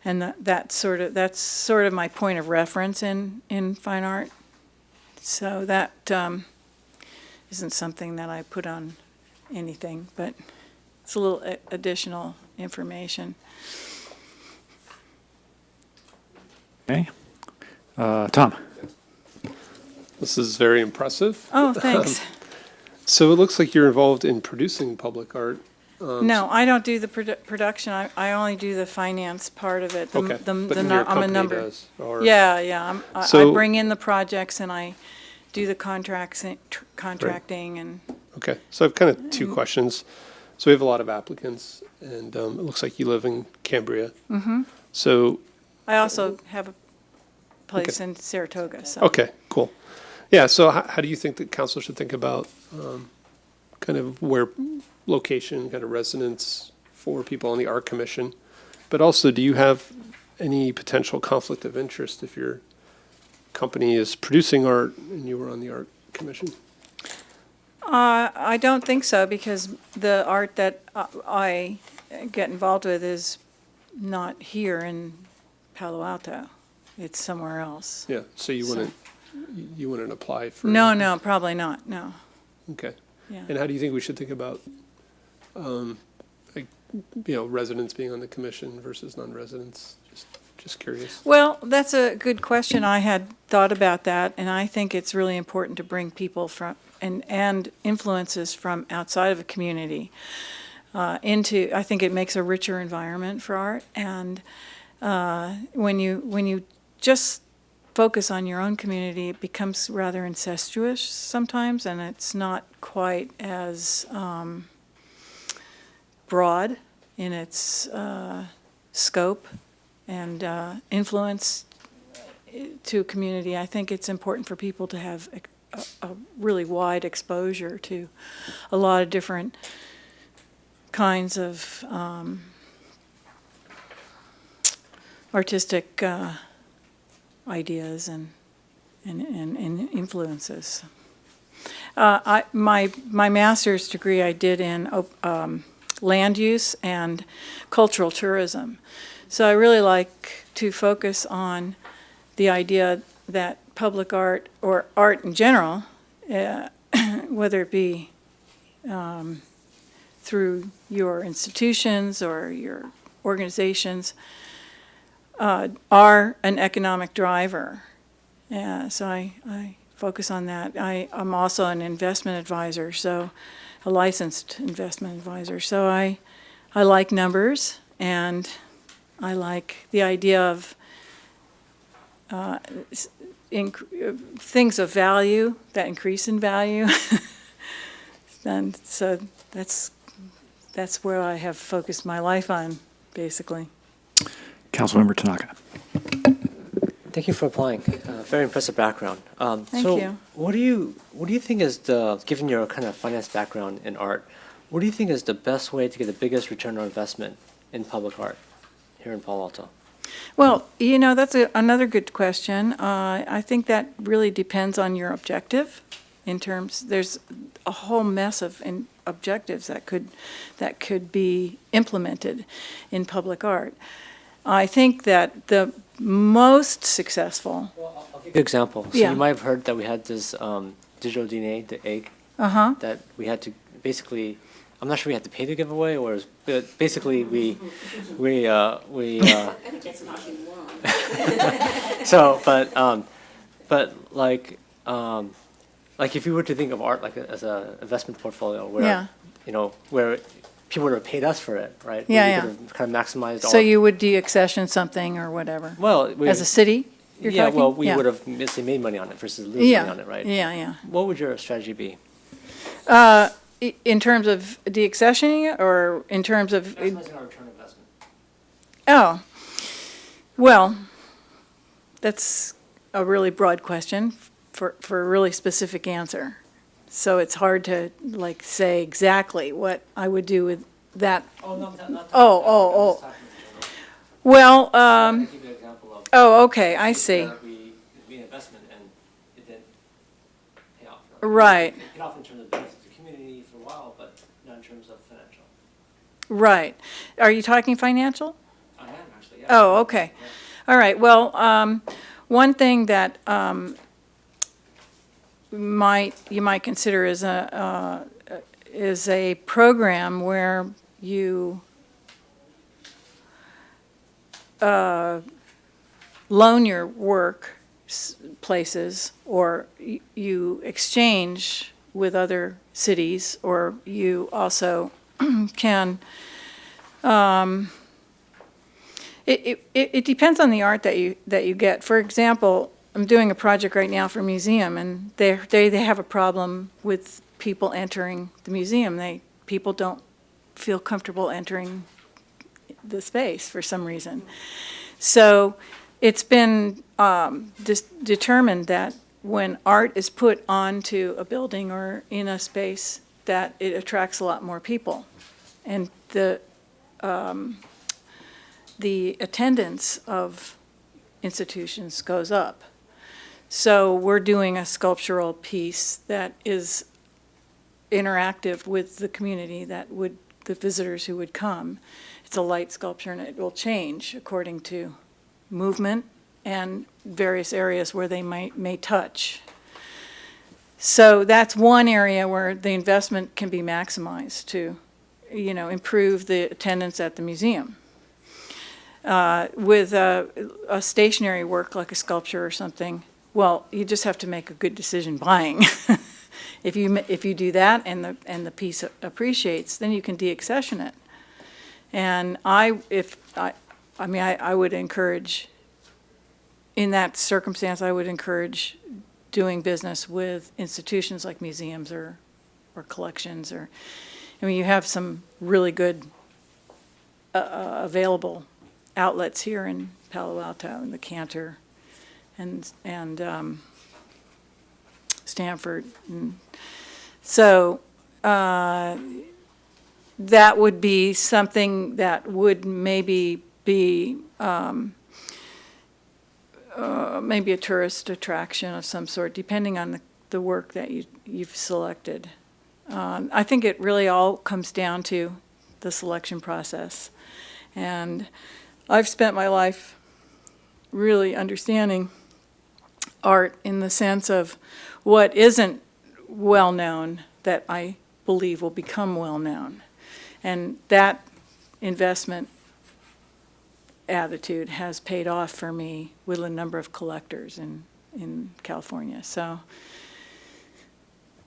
that's sort of my point of reference in fine art. So that isn't something that I put on anything, but it's a little additional information. Okay. Tom. This is very impressive. Oh, thanks. So it looks like you're involved in producing public art. No, I don't do the production. I only do the finance part of it. Okay, but your I'm a company number. does, or- Yeah. I So- bring in the projects and I do the contracting and. Okay, so I have kind of two questions. So we have a lot of applicants, and it looks like you live in Cambria. Mm-hmm. So, I also have a place in Saratoga, so. okay, cool. Yeah, so how do you think that council should think about kind of where location, kind of residence for people on the art commission? But also, do you have any potential conflict of interest if your company is producing art and you were on the art commission? I don't think so, because the art that I get involved with is not here in Palo Alto. It's somewhere else. Yeah, so you wouldn't apply for? No, probably not, no. Okay. Yeah. And how do you think we should think about, residents being on the commission versus non-residents? Just curious. Well, that's a good question. I had thought about that, and I think it's really important to bring people from, and influences from outside of a community into, I think it makes a richer environment for art. And when you just focus on your own community, it becomes rather incestuous sometimes, and it's not quite as broad in its scope and influence to a community. I think it's important for people to have a really wide exposure to a lot of different kinds of artistic ideas and influences. My master's degree I did in land use and cultural tourism. So I really like to focus on the idea that public art, or art in general, whether it be through your institutions or your organizations, are an economic driver. So I focus on that. I'm also an investment advisor, so a licensed investment advisor. So I like numbers, and I like the idea of things of value that increase in value. And so that's where I have focused my life on, basically. Councilmember Tanaka. Thank you for applying. Very impressive background. Thank you. What do you think is given your kind of finance background in art, what do you think is the best way to get the biggest return on investment in public art here in Palo Alto? Well, that's another good question. I think that really depends on your objective. There's a whole mess of objectives that could be implemented in public art. I think that the most successful. Well, I'll give you an example. So Yeah. you might have heard that we had this digital DNA, the egg, that we had to basically. I'm not sure we had to pay to give away, but basically we. I think that's an oxymoron. So, but like if you were to think of art like as an investment portfolio, where where people would have paid us for it, right? Yeah, we yeah. could have kind of maximized. So you would deaccession something or whatever. Well, As a city, you're talking? well, we Yeah. would have say made money on it versus losing money on it, right? Yeah, yeah. What would your strategy be? In terms of deaccessioning, or in terms of? Maximizing our return on investment. Oh, well, that's a really broad question for a really specific answer. So it's hard to say exactly what I would do with that. Oh, no, not Oh. Well, I'll give you an example of. oh, okay, I see. Where we made an investment and it didn't pay off. Right. It paid off in terms of benefits to the community for a while, but not in terms of financial. Right. Are you talking financial? I am actually, yeah. Oh, okay. All right. Well, one thing that you might consider is a program where you loan your work places, or you exchange with other cities, or you also can. It depends on the art that you get. For example, I'm doing a project right now for a museum, and they have a problem with people entering the museum. People don't feel comfortable entering the space for some reason. So it's been determined that when art is put onto a building or in a space, that it attracts a lot more people, and the attendance of institutions goes up. So we're doing a sculptural piece that is interactive with the community, the visitors who would come. It's a light sculpture, and it will change according to movement and various areas where they may touch. So that's one area where the investment can be maximized to, improve the attendance at the museum. With a stationary work like a sculpture or something, well, you just have to make a good decision buying. If you do that and the piece appreciates, then you can deaccession it. And I would encourage, in that circumstance, I would encourage doing business with institutions like museums or collections, you have some really good available outlets here in Palo Alto, and the Cantor and Stanford. And so that would be something that would maybe be maybe a tourist attraction of some sort, depending on the work that you've selected. I think it really all comes down to the selection process. And I've spent my life really understanding art in the sense of what isn't well-known that I believe will become well-known. And that investment attitude has paid off for me with a number of collectors in California. So,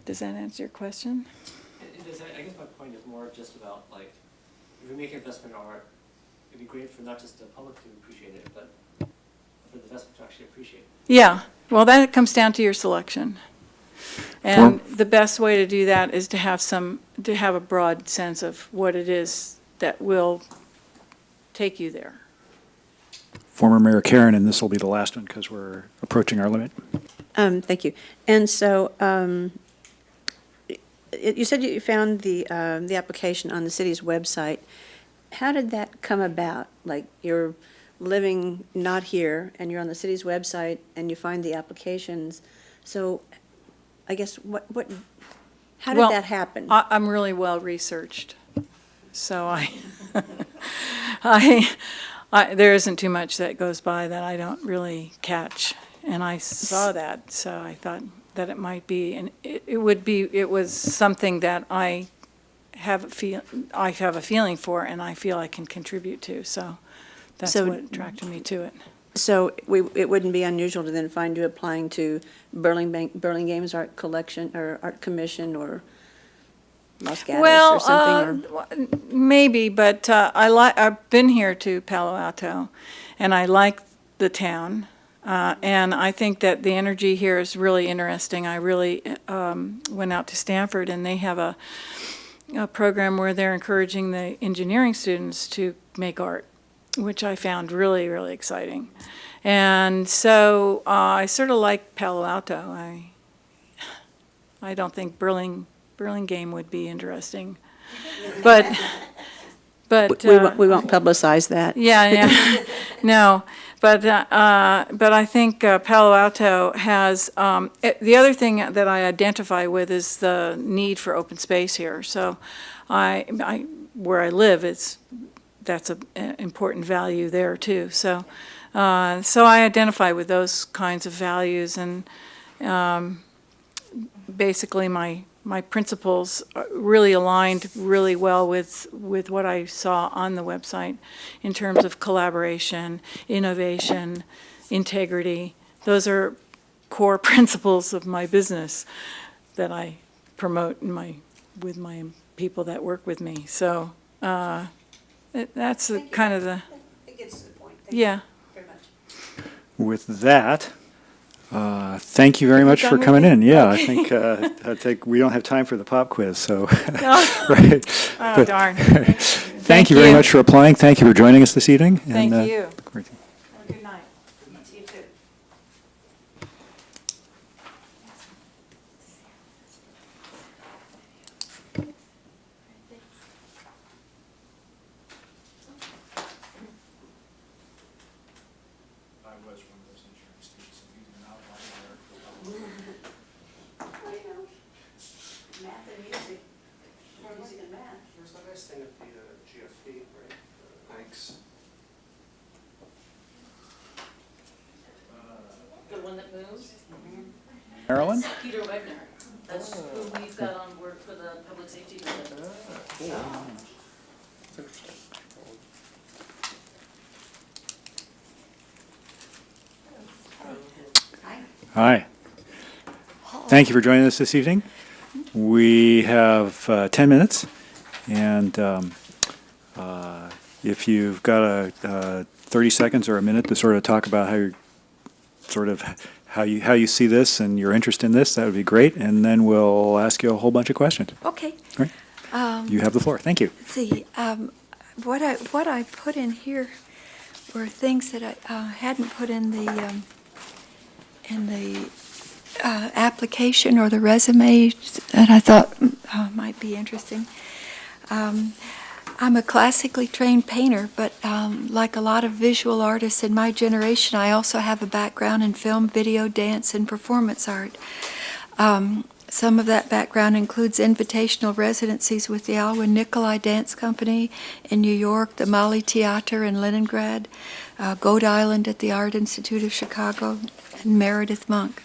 does that answer your question? It does. I guess my point is more just about, like, if we make investment in art, it'd be great for not just the public to appreciate it, but for the investment to actually appreciate it. Yeah, well, that comes down to your selection. And the best way to do that is to have a broad sense of what it is that will take you there. Former Mayor Karen, and this will be the last one because we're approaching our limit. Thank you. And so, you said you found the application on the city's website. How did that come about? Like, you're living not here, and you're on the city's website, and you find the applications. So, I guess, how did that happen? I'm really well-researched, so there isn't too much that goes by that I don't really catch. And I saw that, so I thought that it might be, and it was something that I have a feeling for, and I feel I can contribute to, so that's what attracted me to it. So it wouldn't be unusual to then find you applying to Burlingame's Art Collection, or Art Commission, or Los Gatos, or something? Or? Maybe, but I've been here to Palo Alto, and I like the town. And I think that the energy here is really interesting. I really went out to Stanford, and they have a program where they're encouraging the engineering students to make art, which I found really, really exciting. And so I sort of like Palo Alto. I don't think Burlingame would be interesting, but we won't publicize that. Yeah, no. But I think Palo Alto has, the other thing that I identify with is the need for open space here. So where I live, that's an important value there too. So I identify with those kinds of values, and basically my principles really aligned really well with what I saw on the website in terms of collaboration, innovation, integrity. Those are core principles of my business that I promote with my people that work with me. So that's kind of the... It gets to the point. Yeah. Very much. With that, thank you very much for coming in. Yeah, I think we don't have time for the pop quiz, so. Right. Oh, But darn. Thank you very much for applying. Thank you for joining us this evening. Thank and, you. great. Have a good night. You too. Math and music. More music and math. There's the nice thing at the GFP, right? Thanks. The one that moves? Marilyn? Peter Wegner. That's who we've got on board for the public safety building. That's interesting. Hi. Thank you for joining us this evening. We have 10 minutes, and if you've got 30 seconds or a minute to sort of talk about how you see this and your interest in this, that would be great, and then we'll ask you a whole bunch of questions. Okay. Right. You have the floor. Thank you. Let's see. What I put in here were things that I hadn't put in the application or the resume that I thought might be interesting. I'm a classically trained painter, but like a lot of visual artists in my generation, I also have a background in film, video, dance, and performance art. Some of that background includes invitational residencies with the Alwyn Nikolai Dance Company in New York, the Mali Theater in Leningrad, Goat Island at the Art Institute of Chicago, and Meredith Monk.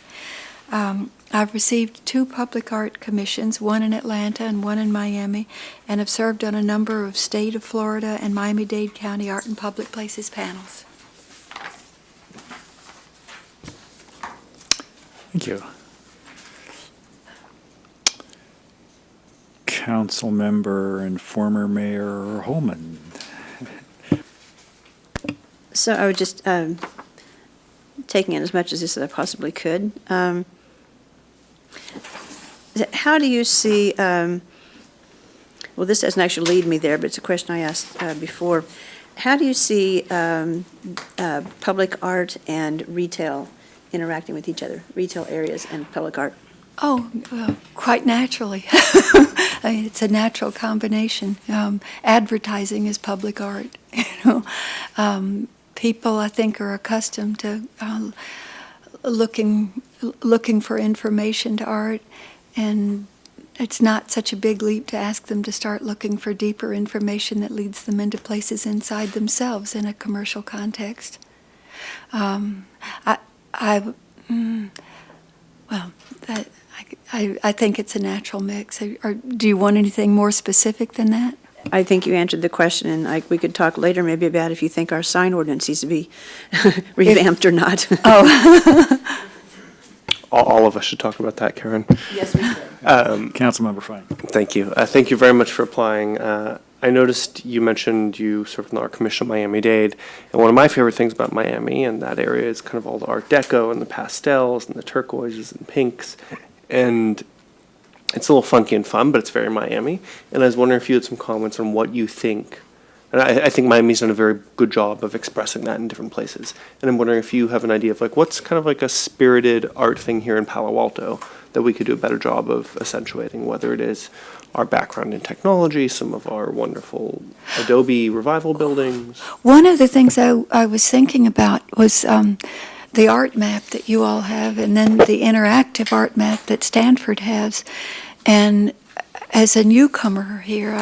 I've received 2 public art commissions, one in Atlanta and one in Miami, and have served on a number of State of Florida and Miami-Dade County Art and Public Places panels. Thank you. Council member and former Mayor Holman. So I would just, taking in as much as this as I possibly could, how do you see, well, this doesn't actually lead me there, but it's a question I asked before. How do you see public art and retail interacting with each other, retail areas and public art? Oh, quite naturally. I mean, it's a natural combination. Advertising is public art. People, I think, are accustomed to looking for information to art, and it's not such a big leap to ask them to start looking for deeper information that leads them into places inside themselves in a commercial context. I think it's a natural mix. Do you want anything more specific than that? I think you answered the question, and we could talk later maybe about if you think our sign ordinance needs to be revamped or not. Oh. All of us should talk about that, Karen. Yes, we should. Councilmember Fine. Thank you. Thank you very much for applying. I noticed you mentioned you served in the Art Commission Miami-Dade, and one of my favorite things about Miami and that area is kind of all the Art Deco and the pastels and the turquoises and pinks, and it's a little funky and fun, but it's very Miami. And I was wondering if you had some comments on what you think. And I think Miami's done a very good job of expressing that in different places. And I'm wondering if you have an idea of like what's kind of like a spirited art thing here in Palo Alto that we could do a better job of accentuating, whether it is our background in technology, some of our wonderful Adobe Revival buildings. One of the things I was thinking about was the art map that you all have, and then the interactive art map that Stanford has. And as a newcomer here,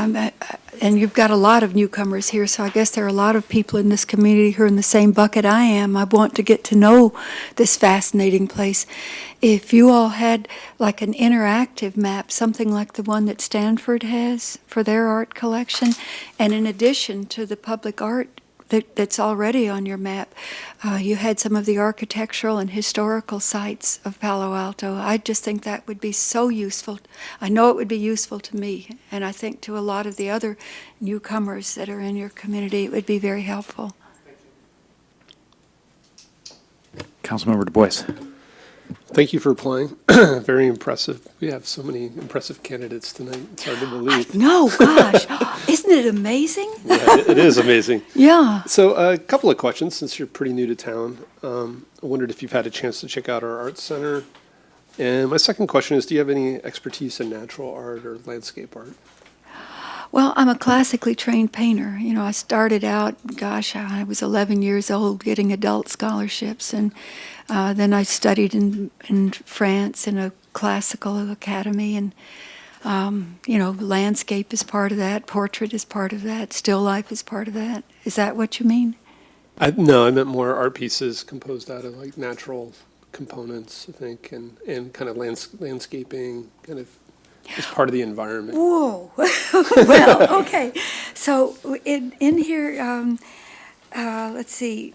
and you've got a lot of newcomers here, so I guess there are a lot of people in this community who are in the same bucket I am. I want to get to know this fascinating place. If you all had like an interactive map, something like the one that Stanford has for their art collection, and in addition to the public art that's already on your map, you had some of the architectural and historical sites of Palo Alto. I just think that would be so useful. I know it would be useful to me, and I think to a lot of the other newcomers that are in your community, it would be very helpful. Councilmember Du Bois. Thank you for applying. Very impressive. We have so many impressive candidates tonight. It's hard to believe. No, gosh. Isn't it amazing? Yeah, it is amazing. Yeah. So a couple of questions, since you're pretty new to town. I wondered if you've had a chance to check out our art center. And my second question is, do you have any expertise in natural art or landscape art? Well, I'm a classically trained painter. You know, I started out, gosh, I was 11 years old getting adult scholarships, and then I studied in France in a classical academy, and, you know, landscape is part of that, portrait is part of that, still life is part of that. Is that what you mean? No, I meant more art pieces composed out of like natural components, I think, and kind of landscaping, kind of as part of the environment. Whoa. Well, okay. So in here, let's see.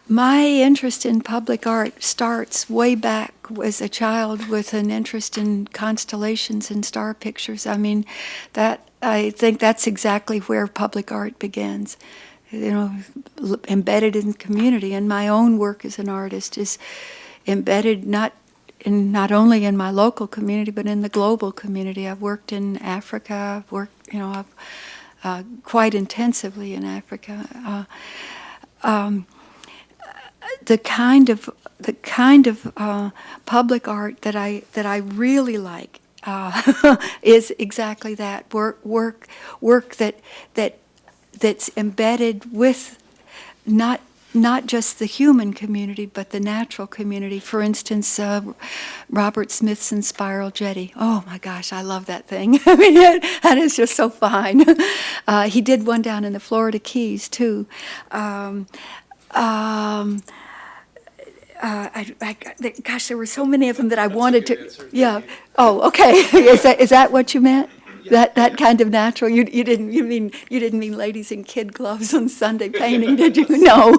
My interest in public art starts way back as a child with an interest in constellations and star pictures. I mean, I think that's exactly where public art begins. You know, embedded in community, and my own work as an artist is embedded not only in my local community, but in the global community. I've worked in Africa. I've worked, you know, quite intensively in Africa. The kind of public art that I really like is exactly that, work that's embedded with not just the human community, but the natural community. For instance, Robert Smithson's spiral jetty. Oh my gosh, I love that thing. I mean, that is just so fine. He did one down in the Florida Keys too. Gosh, there were so many of them that I wanted to. Answer. Yeah. Oh, okay. Is that what you meant? That kind of natural. You didn't mean ladies in kid gloves on Sunday painting, did you? No.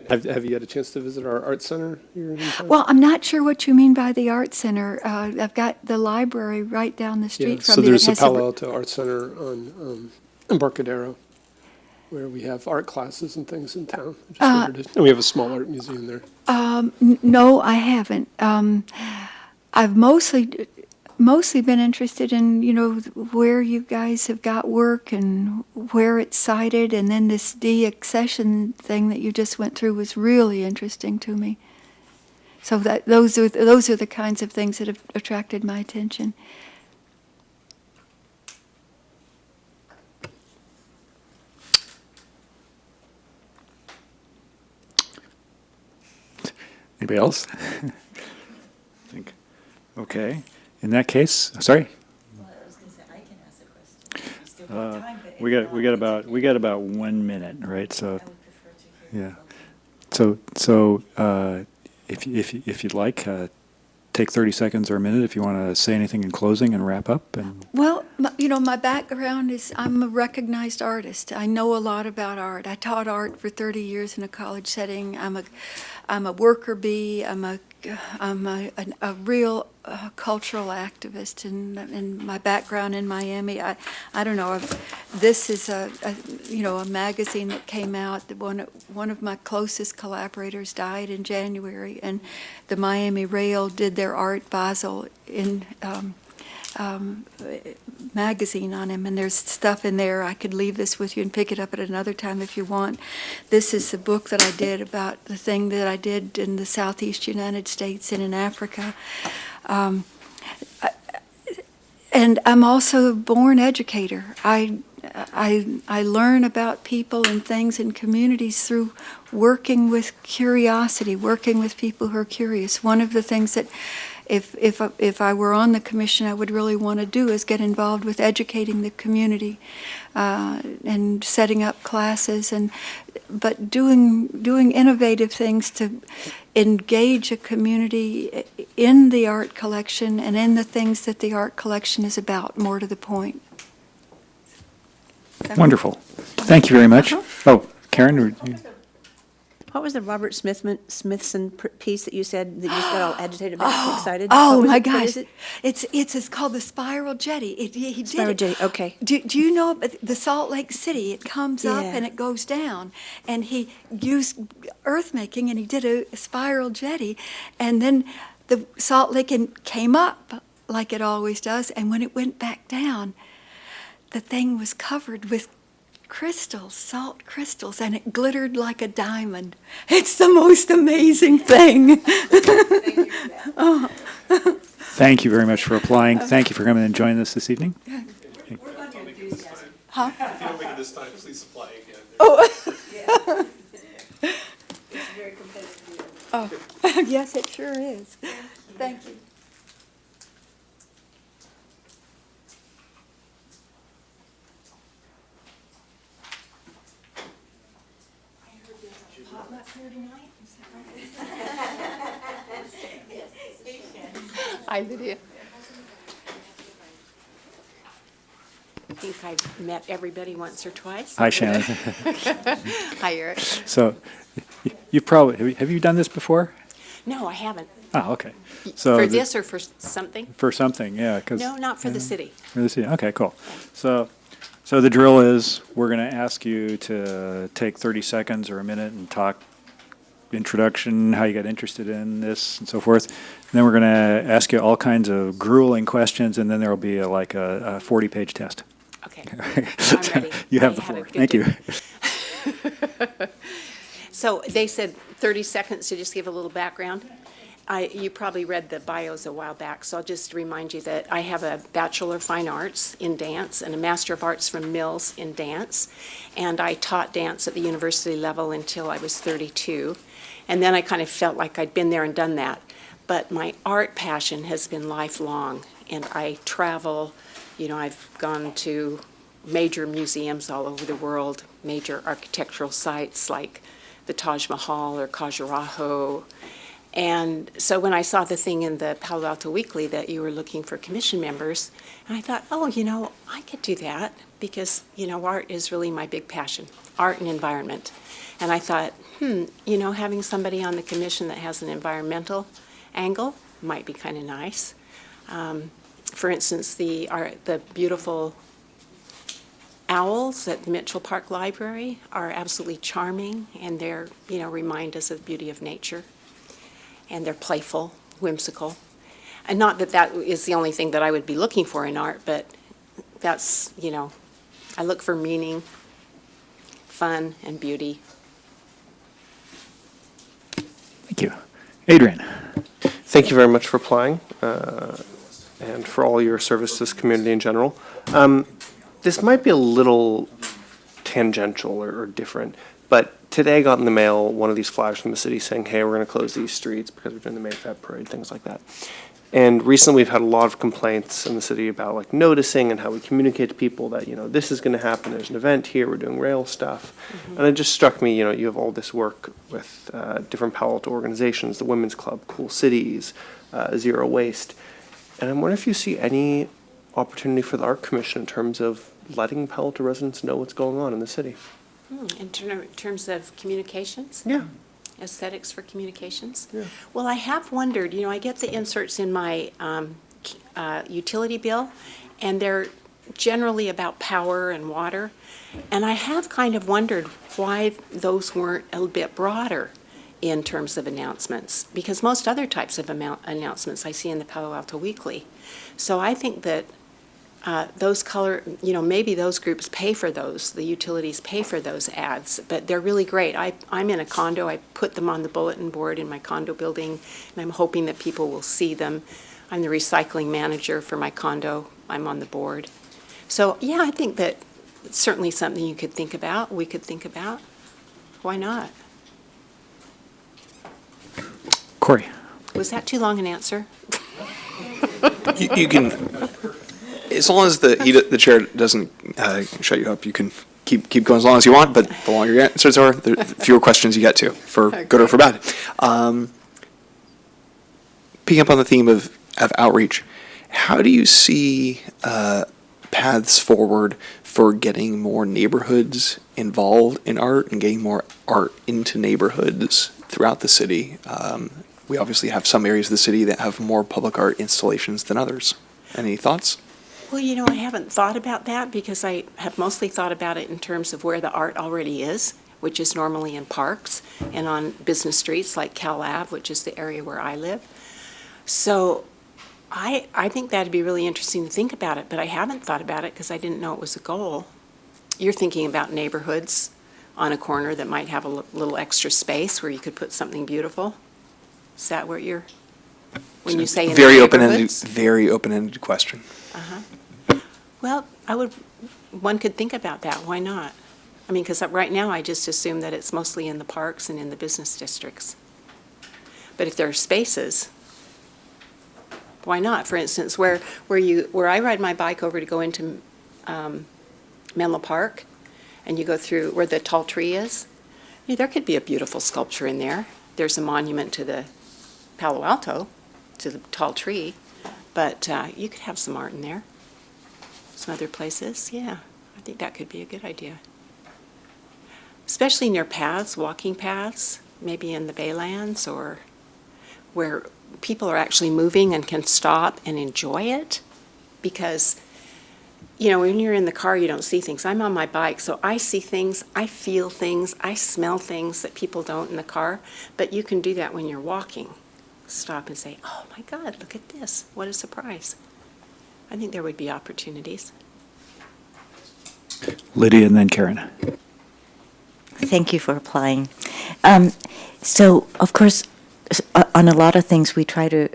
Have you had a chance to visit our art center here in town? Well, I'm not sure what you mean by the art center. I've got the library right down the street from so me. there's that the has Palo Alto Art Center on Embarcadero, where we have art classes and things in town. And we have a small art museum there. No, I haven't. I've mostly been interested in, where you guys have got work and where it's cited, and then this de-accession thing that you just went through was really interesting to me. So those are the kinds of things that have attracted my attention. Anybody else? I think, okay. In that case, sorry? Well, I was going to say, I can ask a question. We still Uh, have time, but we got about 1 minute, right? So, I would prefer to hear. yeah. So if you'd like, take 30 seconds or a minute if you want to say anything in closing and wrap up. And Well, my background is I'm a recognized artist. I know a lot about art. I taught art for 30 years in a college setting. I'm a worker bee. I'm a real cultural activist. And my background in Miami, I don't know. This is a magazine that came out. One of my closest collaborators died in January, and the Miami Rail did their Art Basel in magazine on him, and there's stuff in there. I could leave this with you and pick it up at another time if you want. This is the book that I did about the thing that I did in the southeast United States and in Africa. And I'm also a born educator. I learn about people and things and communities through working with curiosity, working with people who are curious. One of the things that if I were on the commission, I would really want to do is get involved with educating the community and setting up classes, but doing innovative things to engage a community in the art collection and in the things that the art collection is about, more to the point. wonderful. Thank you very much. Oh, Karen? What was the Robert Smithson piece that you said that you just got all agitated about and excited? Oh What was my it? What gosh! is it? It's called the Spiral Jetty. He did Spiral it. Jetty, okay. Do you know the Salt Lake City? It comes up Yeah. and it goes down, and he used earth making, and he did a spiral jetty, and then the Salt Lake came up like it always does, and when it went back down, the thing was covered with crystals, salt crystals, and it glittered like a diamond. It's the most amazing thing. Thank you very much for applying. Thank you for coming and joining us this evening. Huh? If you don't make it this time, please apply again. Oh. Oh, yes, it sure is. Thank you. Hi, Lydia. I think I've met everybody once or twice. Hi, Shannon. Hi, Eric. So, you probably, have you done this before? No, I haven't. Oh, okay. So For this or for something? For something, yeah. 'Cause, No, not for the city. For the city, okay, cool. So the drill is, we're going to ask you to take 30 seconds or a minute and talk introduction, how you got interested in this and so forth. And then we're going to ask you all kinds of grueling questions, and then there will be a 40-page test. Okay, I'm ready. You have I the floor. a good Thank you. So they said 30 seconds to just give a little background. You probably read the bios a while back, so I'll just remind you that I have a Bachelor of Fine Arts in dance and a Master of Arts from Mills in dance. And I taught dance at the university level until I was 32. And then I kind of felt like I'd been there and done that. But my art passion has been lifelong, and I travel. I've gone to major museums all over the world, major architectural sites like the Taj Mahal or Khajuraho. And so when I saw the thing in the Palo Alto Weekly that you were looking for commission members, and I thought, I could do that because, art is really my big passion, art and environment. And I thought, having somebody on the commission that has an environmental angle might be kind of nice. For instance, the beautiful owls at the Mitchell Park Library are absolutely charming, and they're, remind us of the beauty of nature. And they're playful, whimsical. And not that that is the only thing that I would be looking for in art, but that's, I look for meaning, fun, and beauty. Thank you. Adrian. Thank you very much for applying and for all your service to this community in general. This might be a little tangential or different, but today I got in the mail one of these flyers from the city saying, hey, we're going to close these streets because we're doing the May Feb parade, things like that. And recently we've had a lot of complaints in the city about like noticing and how we communicate to people that, this is going to happen. There's an event here. We're doing rail stuff. Mm-hmm. And it just struck me, you have all this work with different Palo Alto organizations, the Women's Club, Cool Cities, Zero Waste. And I'm wondering if you see any opportunity for the Art Commission in terms of letting Palo Alto residents know what's going on in the city. In terms of communications? Yeah. Aesthetics for communications? Yeah. Well, I have wondered, I get the inserts in my utility bill, and they're generally about power and water. And I have kind of wondered why those weren't a little bit broader in terms of announcements, because most other types of announcements I see in the Palo Alto Weekly. So I think that maybe those groups pay for those, the utilities pay for those ads, but they're really great. I'm in a condo. I put them on the bulletin board in my condo building, and I'm hoping that people will see them. I'm the recycling manager for my condo. I'm on the board. So, yeah, I think that it's certainly something you could think about, we could think about. Why not? Corey. Was that too long an answer? You can, as long as the chair doesn't shut you up, you can keep going as long as you want, but the longer your answers are, the fewer questions you get to, for Okay. good or for bad. Picking up on the theme of outreach, how do you see paths forward for getting more neighborhoods involved in art and getting more art into neighborhoods throughout the city? We obviously have some areas of the city that have more public art installations than others. Any thoughts? Well, I haven't thought about that because I have mostly thought about it in terms of where the art already is, which is normally in parks and on business streets like Cal Ave, which is the area where I live. So I think that'd be really interesting to think about it, but I haven't thought about it because I didn't know it was a goal. You're thinking about neighborhoods on a corner that might have a little extra space where you could put something beautiful. Is that what you're, when you say in the neighborhoods? Very open-ended question. Well, one could think about that. Why not? I mean, because right now I just assume that it's mostly in the parks and in the business districts. But if there are spaces, why not? For instance, where I ride my bike over to go into Menlo Park, and you go through where the tall tree is, there could be a beautiful sculpture in there. There's a monument to the Palo Alto, to the tall tree, but you could have some art in there. Some other places, yeah. I think that could be a good idea. Especially near paths, walking paths, maybe in the Baylands or where people are actually moving and can stop and enjoy it. Because, when you're in the car, you don't see things. I'm on my bike, so I see things, I feel things, I smell things that people don't in the car. But you can do that when you're walking. Stop and say, oh my God, look at this. What a surprise. I think there would be opportunities. Lydia and then Karen. Thank you for applying. So, of course, on a lot of things, we try to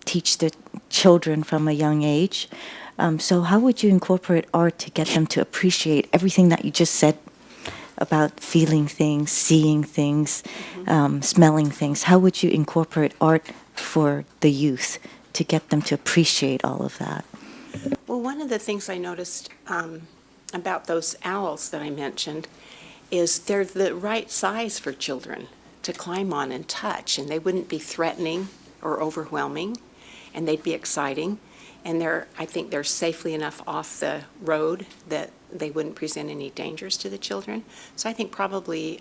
teach the children from a young age. So how would you incorporate art to get them to appreciate everything that you just said about feeling things, seeing things, smelling things? How would you incorporate art for the youth to get them to appreciate all of that? Well, one of the things I noticed about those owls that I mentioned is they're the right size for children to climb on and touch, and they wouldn't be threatening or overwhelming, and they'd be exciting. And I think they're safely enough off the road that they wouldn't present any dangers to the children. So I think probably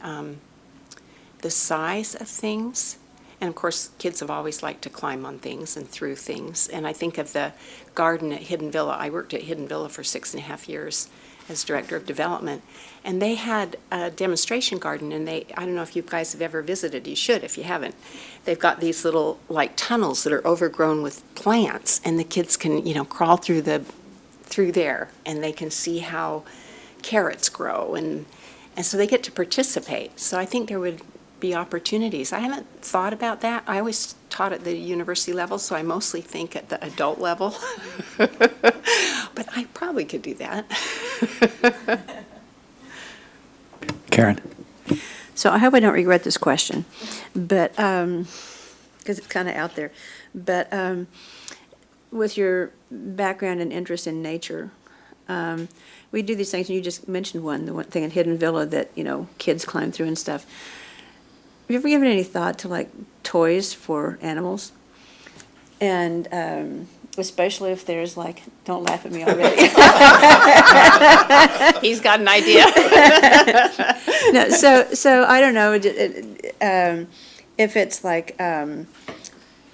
the size of things, and of course, kids have always liked to climb on things and through things. And I think of the garden at Hidden Villa. I worked at Hidden Villa for 6.5 years as director of development, and they had a demonstration garden, and I don't know if you guys have ever visited, you should if you haven't. They've got these little like tunnels that are overgrown with plants, and the kids can, crawl through there, and they can see how carrots grow, and so they get to participate. So I think there would be opportunities. I haven't thought about that. I always taught at the university level, so I mostly think at the adult level. But I probably could do that. Karen? So I hope I don't regret this question, but, because it's kind of out there. But with your background and interest in nature, we do these things, and you just mentioned the one thing in Hidden Villa that, kids climb through and stuff. Have you ever given any thought to, like, toys for animals? And especially if there's, like, don't laugh at me already. He's got an idea. No, so I don't know, if it's like, is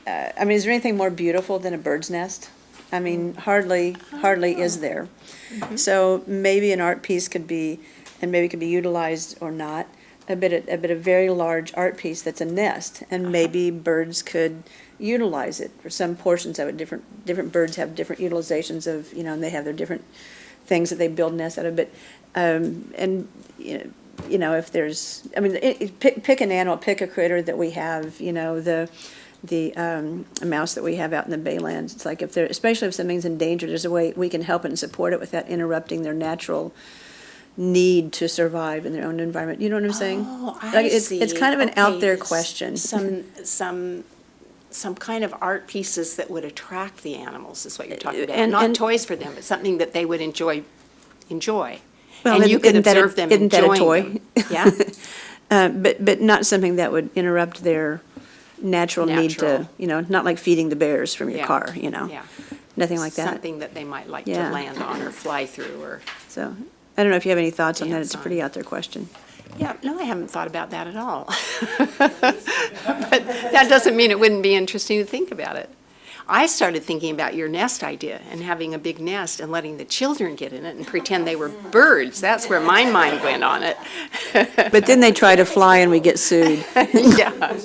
there anything more beautiful than a bird's nest? I mean, hardly is there. Mm-hmm. So maybe an art piece could be utilized or not. A very large art piece that's a nest, and maybe birds could utilize it for some portions of it. Different birds have different utilizations of, and they have their different things that they build nests out of. But if there's, pick an animal, pick a critter that we have, the mouse that we have out in the Baylands. It's like especially if something's endangered, there's a way we can help it and support it without interrupting their natural need to survive in their own environment. You know what I'm saying? Oh, I see. It's kind of an out there Okay, question. Some kind of art pieces that would attract the animals is what you're talking about. And- Not and- toys for them, but something that they would enjoy. Well, And you could isn't that a- observe them isn't that a enjoying toy? them. Yeah? But not something that would interrupt their natural need to, Natural. not like feeding the bears from your Yeah. car, Yeah. Nothing like that. Something that they might like to Yeah. land on or fly through or. So, I don't know if you have any thoughts on that. Dance It's a on. pretty out there question. Yeah, no, I haven't thought about that at all. But that doesn't mean it wouldn't be interesting to think about it. I started thinking about your nest idea and having a big nest and letting the children get in it and pretend they were birds. That's where my mind went on it. But then they try to fly and we get sued. Yeah.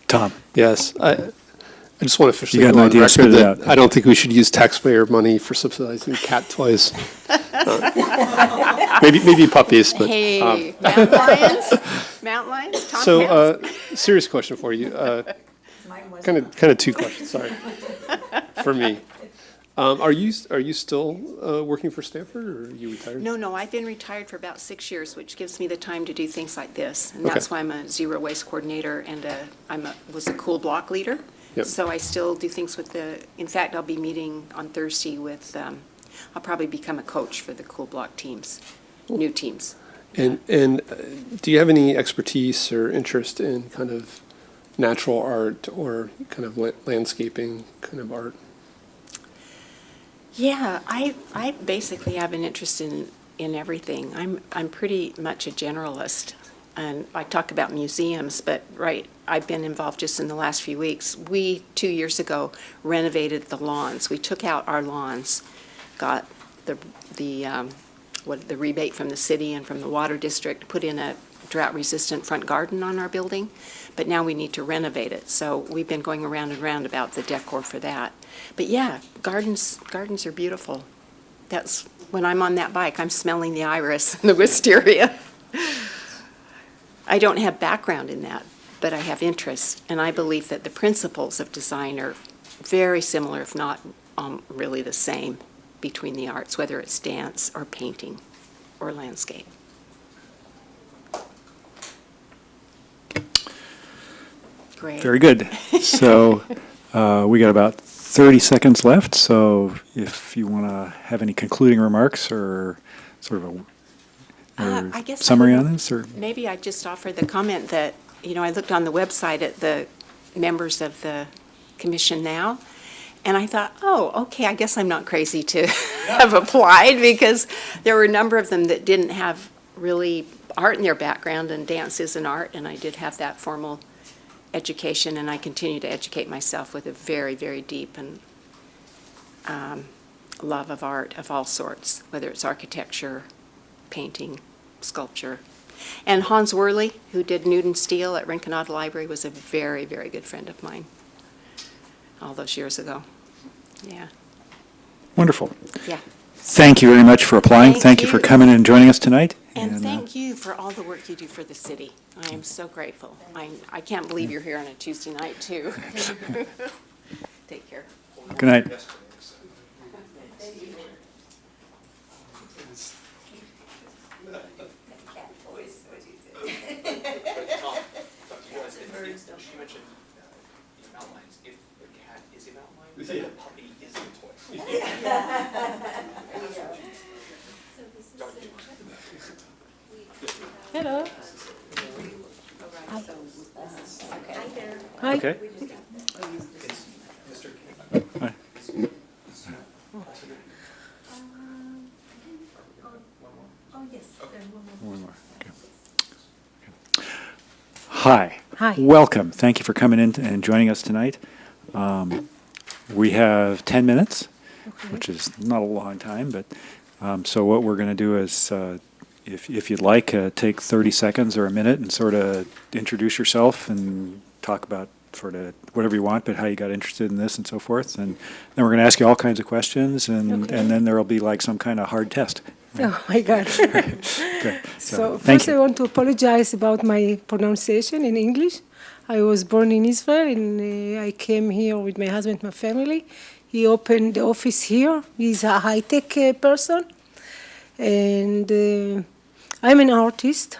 Tom? Yes, I just want to officially You got go an on idea, record spit it that out. I don't think we should use taxpayer money for subsidizing cat toys. Maybe puppies, but. Hey, mountain lions? Mountain lions? Tom So, Hanks? serious question for you. Kind of two questions, sorry, for me. Are you still working for Stanford, or are you retired? No, I've been retired for about 6 years, which gives me the time to do things like this. And Okay. that's why I'm a zero waste coordinator and was a cool block leader. Yep. So I still do things in fact, I'll be meeting on Thursday with, I'll probably become a coach for the cool block teams, new teams. And do you have any expertise or interest in kind of natural art or kind of landscaping kind of art? Yeah, I basically have an interest in everything. I'm pretty much a generalist, and I talk about museums, but I've been involved just in the last few weeks. We 2 years ago renovated the lawns. We took out our lawns, got the rebate from the city and from the water district, put in a drought-resistant front garden on our building, but now we need to renovate it. So we've been going around and around about the decor for that. But yeah, gardens are beautiful. That's when I'm on that bike, I'm smelling the iris and the wisteria. I don't have background in that, but I have interest, and I believe that the principles of design are very similar, if not really the same, between the arts, whether it's dance or painting or landscape. Great. Very good. So we got about 30 seconds left, so if you want to have any concluding remarks or sort of a I guess summary I on would- this, or Maybe I just offer the comment that, I looked on the website at the members of the commission now, and I thought, oh, okay, I guess I'm not crazy to have applied, because there were a number of them that didn't have really art in their background, and dance is an art, and I did have that formal education, and I continue to educate myself with a very, very deep and love of art of all sorts, whether it's architecture, painting, sculpture. And Hans Worley, who did Nude and Steel at Rinconada Library, was a very, very good friend of mine all those years ago. Yeah. wonderful. Yeah. Thank you very much for applying. Thank you for you. coming and joining us tonight. And thank you for all the work you do for the city. I am so grateful. I can't believe you're here on a Tuesday night, too. Take care. Good night. She mentioned mountain lions. If the cat is a mountain lion, then the puppy is the toy. Hello. Hi. Okay. Hi. One more. Okay. Hi. Hi. Welcome. Thank you for coming in and joining us tonight. We have 10 minutes, which is not a long time, but so what we're going to do is, if you'd like, take 30 seconds or a minute and sort of introduce yourself and talk about sort of whatever you want, but how you got interested in this and so forth. And then we're going to ask you all kinds of questions, and then there will be like some kind of hard test. Oh my God. Okay. So thank first you. I want to apologize about my pronunciation in English. I was born in Israel and I came here with my husband, my family. He opened the office here. He's a high-tech person. And I'm an artist.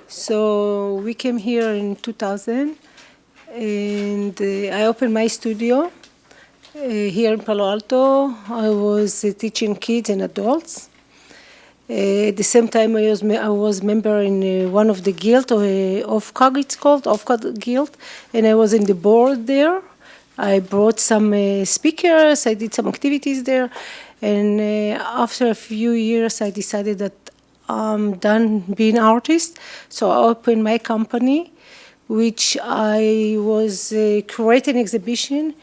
So we came here in 2000 and I opened my studio here in Palo Alto. I was teaching kids and adults. At the same time, I was member in one of the guild of OFCAG, it's called OFCAG Guild, and I was in the board there. I brought some speakers. I did some activities there, and after a few years, I decided that I'm done being an artist. So I opened my company, which I was creating exhibition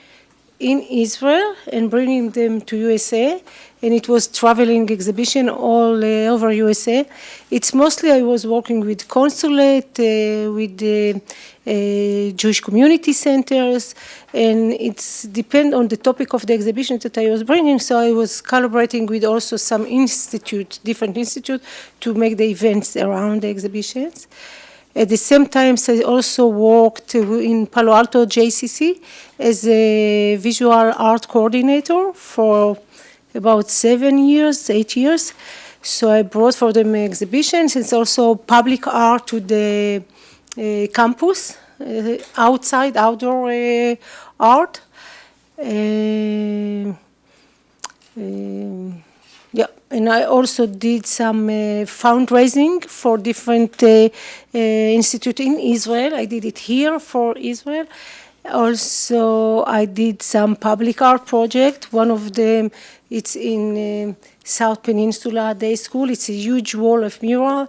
in Israel and bringing them to USA, and it was traveling exhibition all over USA. It's mostly I was working with consulate, with the Jewish community centers, and it's depend on the topic of the exhibition that I was bringing. So I was collaborating with also some different institute to make the events around the exhibitions. At the same time, I also worked in Palo Alto JCC as a visual art coordinator for about 7 years, 8 years. So I brought for them exhibitions. It's also public art to the campus, outdoor art. Yeah, and I also did some fundraising for different institutes in Israel. I did it here for Israel. Also, I did some public art project. One of them, it's in South Peninsula Day School. It's a huge wall of mural,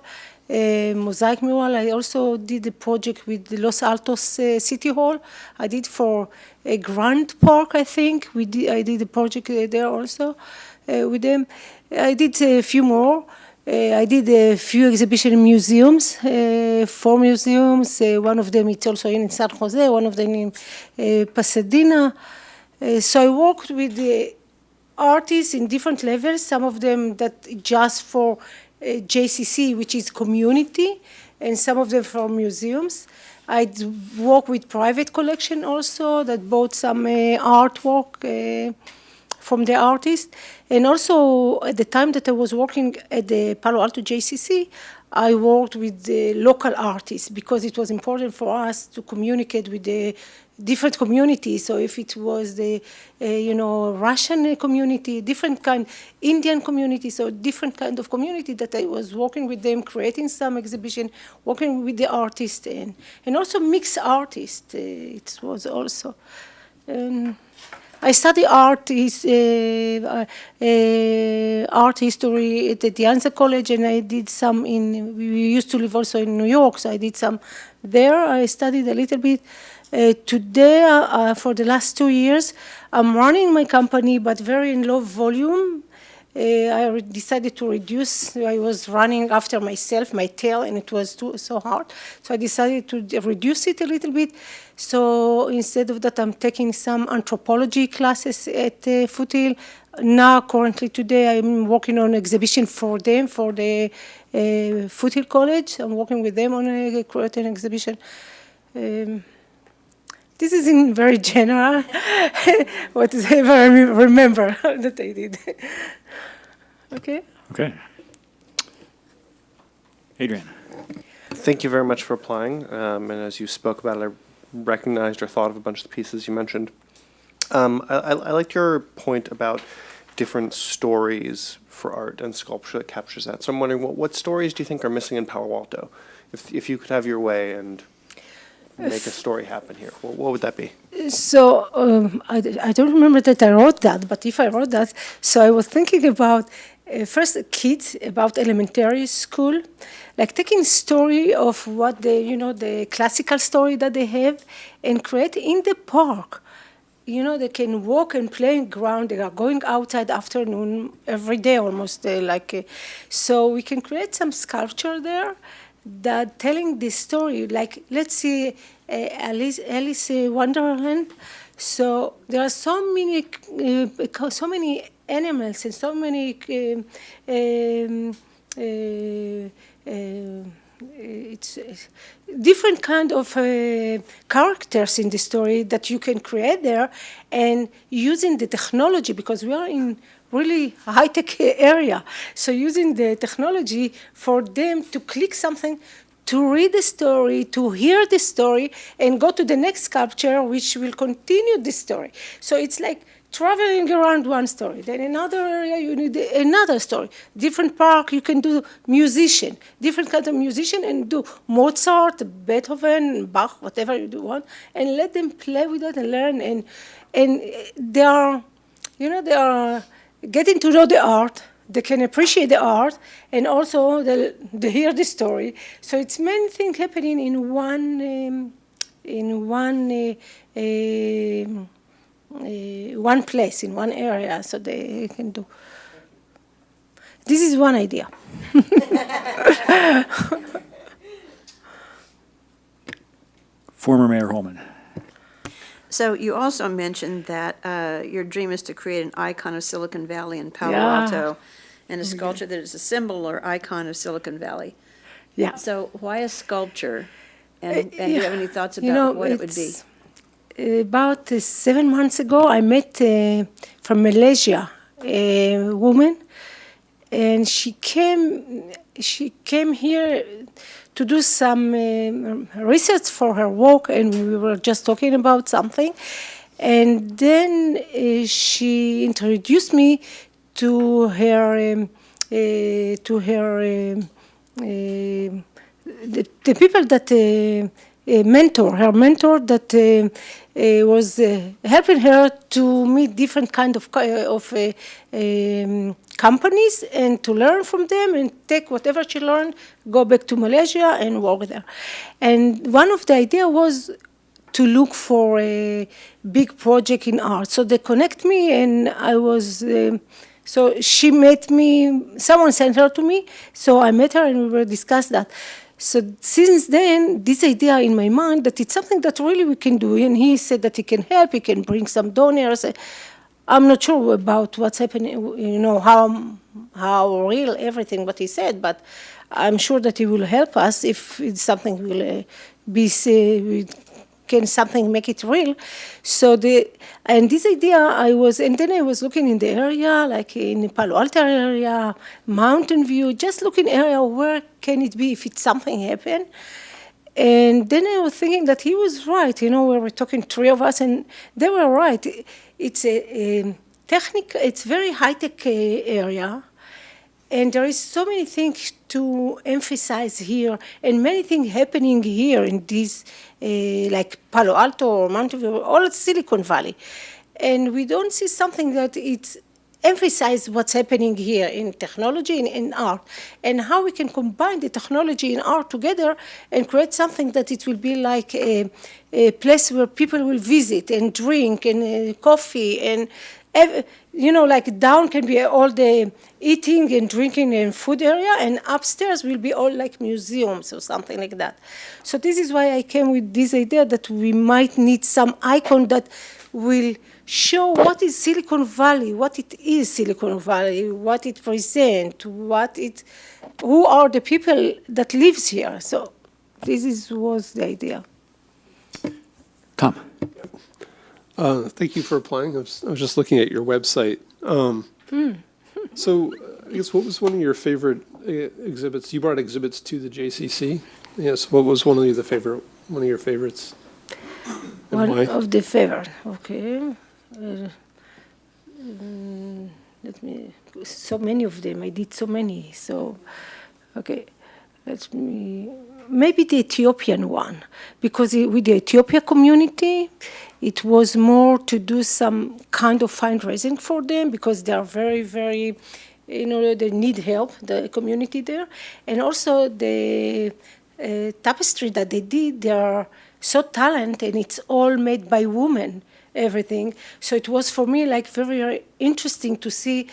mosaic mural. I also did a project with the Los Altos City Hall. I did for a Grand Park, I think. I did a project there also with them. I did a few more. I did a few exhibitions in museums, 4 museums. One of them is also in San Jose, one of them in Pasadena. So I worked with artists in different levels, some of them that just for JCC, which is community, and some of them for museums. I work with private collection also that bought some artwork from the artist. And also at the time that I was working at the Palo Alto JCC, I worked with the local artists because it was important for us to communicate with the different communities. So if it was the, Russian community, different kind, Indian community, so different kind of community that I was working with them, creating some exhibition, working with the artists, and also mixed artists. It was also. I study art history at the Dianza College, and I did some we used to live also in New York, so I did some there. I studied a little bit. Today, for the last 2 years, I'm running my company, but very in low volume. I decided to reduce. I was running after myself, my tail, and it was so hard. So I decided to reduce it a little bit. So instead of that, I'm taking some anthropology classes at Foothill. Now, currently today, I'm working on exhibition for them, for the Foothill College. I'm working with them on creating an exhibition. This is in very general, whatever I remember that I did. Okay. Okay. Adrian. Thank you very much for applying. And as you spoke about it, I recognized or thought of a bunch of the pieces you mentioned. I liked your point about different stories for art and sculpture that captures that. So I'm wondering, what stories do you think are missing in Palo Alto? If you could have your way and make a story happen here, what would that be? So I don't remember that I wrote that, but if I wrote that, so I was thinking about first kids, about elementary school, like taking story of what the classical story that they have and create in the park. They can walk and play in ground. They are going outside afternoon every day almost. So we can create some sculpture there that telling the story. Like, let's see Alice Wonderland. So there are so many animals and so many it's different kind of characters in the story that you can create there, and using the technology, because we are in really high-tech area. So using the technology for them to click something, to read the story, to hear the story, and go to the next sculpture, which will continue the story. So it's like traveling around one story. Then another area, you need another story. Different park, you can do musician, different kind of musician, and do Mozart, Beethoven, Bach, whatever you want, and let them play with it and learn. And they are, they are getting to know the art. They can appreciate the art, and also they hear the story. So it's many things happening in one place, in one area, so they can do. This is one idea. Former Mayor Holman. So you also mentioned that your dream is to create an icon of Silicon Valley in Palo Yeah. Alto, and a sculpture that is a symbol or icon of Silicon Valley. Yeah. So why a sculpture? And do you have any thoughts about what it would be? About 7 months ago, I met from Malaysia a woman, and she came here to do some research for her work, and we were just talking about something, and then she introduced me to her the people that her mentor that was helping her to meet different kind of companies and to learn from them and take whatever she learned, go back to Malaysia and work there. And one of the idea was to look for a big project in art. So they connect me, and I was, so she met me, someone sent her to me, so I met her and we will discuss that. So since then, this idea in my mind that it's something that really we can do, and he said that he can help, he can bring some donors. I'm not sure about what's happening, how real everything what he said, but I'm sure that he will help us if it's something will can something make it real. So and this idea and then I was looking in the area, like in Palo Alto area, Mountain View, just looking area where can it be if it's something happen. And then I was thinking that he was right, we were talking three of us, and they were right. It's a it's very high-tech area, and there is so many things to emphasize here, and many things happening here in this, like Palo Alto or Mountain View, all Silicon Valley. And we don't see something that it's emphasize what's happening here in technology and in art, and how we can combine the technology and art together and create something that it will be like a place where people will visit and drink and coffee and like down can be all the eating and drinking and food area, and upstairs will be all like museums or something like that. So this is why I came with this idea that we might need some icon that will show what is Silicon Valley, what it is Silicon Valley, what it presents, who are the people that lives here. So was the idea. Tom. Thank you for applying. I was just looking at your website. So I guess what was one of your favorite exhibits? You brought exhibits to the JCC. Yes. What was one of your favorites? And One why? of the favorite. Okay. So many of them. I did so many. So, okay. Maybe the Ethiopian one, because with the Ethiopia community, it was more to do some kind of fundraising for them, because they are very, very, they need help, the community there. And also the tapestry that they did, they are so talented, and it's all made by women, everything. So it was for me like very, very interesting to see.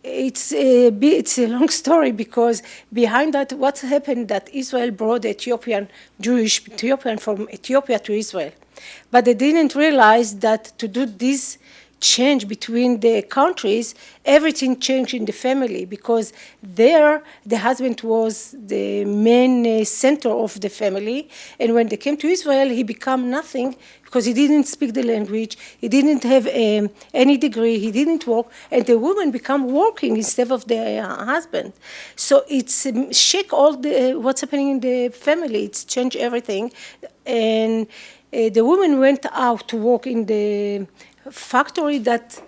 It's a long story, because behind that, what happened that Israel brought Jewish Ethiopian from Ethiopia to Israel. But they didn't realize that to do this change between the countries, everything changed in the family, because there the husband was the main center of the family, and when they came to Israel, he became nothing, because he didn't speak the language, he didn't have any degree, he didn't work, and the woman became working instead of the husband. So it's shake all what's happening in the family, it's changed everything, and the woman went out to work in the factory that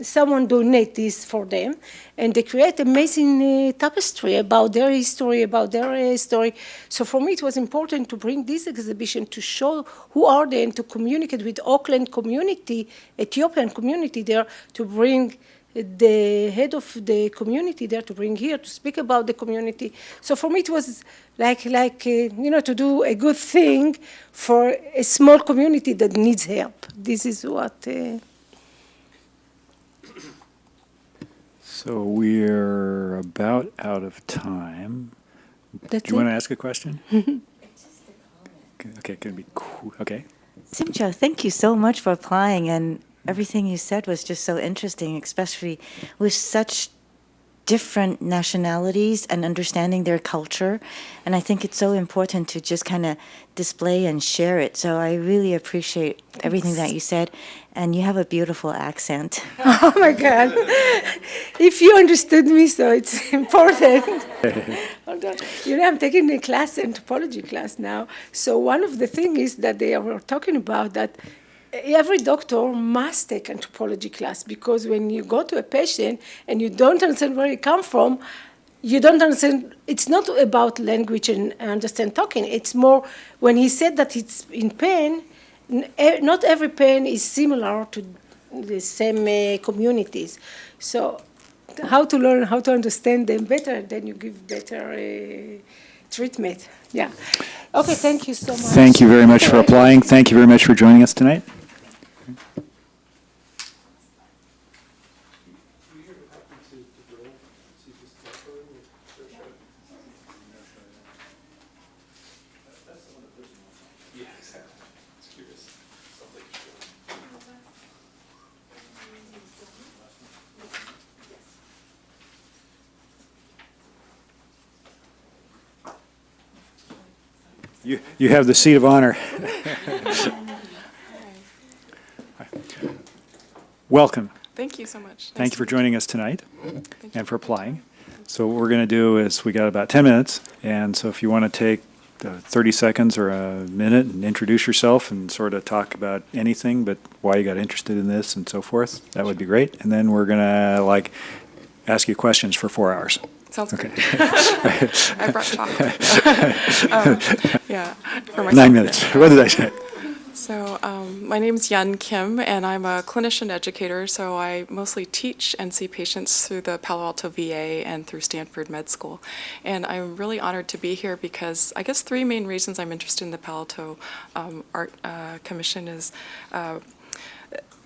someone donate this for them, and they create amazing tapestry about their history, about their story. So for me, it was important to bring this exhibition to show who are they and to communicate with Auckland community, Ethiopian community there, to bring the head of the community there to bring here to speak about the community. So for me, it was like to do a good thing for a small community that needs help. This is what. So we're about out of time. Do you want to ask a question? Okay, can be cool. Okay. Simcha, thank you so much for applying, and everything you said was just so interesting, especially with such different nationalities and understanding their culture. And I think it's so important to just kind of display and share it. So I really appreciate everything that you said. And you have a beautiful accent. Oh my God. If you understood me, so it's important. Hold on. I'm taking a class, anthropology class now. So one of the things is that they were talking about that every doctor must take anthropology class, because when you go to a patient and you don't understand where he comes from, you don't understand. It's not about language and understand talking. It's more when he said that it's in pain, not every pain is similar to the same communities. So how to learn, how to understand them better, then you give better treatment. Yeah. Okay, thank you so much. Thank you very much for applying. Thank you very much for joining us tonight. You have the seat of honor. Welcome. Thank you so much. Thank you for joining us tonight and for applying. Thank So what we're going to do is we got about 10 minutes, and so if you want to take 30 seconds or a minute and introduce yourself and sort of talk about anything, but why you got interested in this and so forth, that would be great. And then we're going to ask you questions for 4 hours. Sounds Okay. good. I brought chocolate. Yeah. For myself. 9 minutes. What did I say? So my name is Yun Kim, and I'm a clinician educator, so I mostly teach and see patients through the Palo Alto VA and through Stanford Med School. And I'm really honored to be here because I guess 3 main reasons I'm interested in the Palo Alto Art Commission is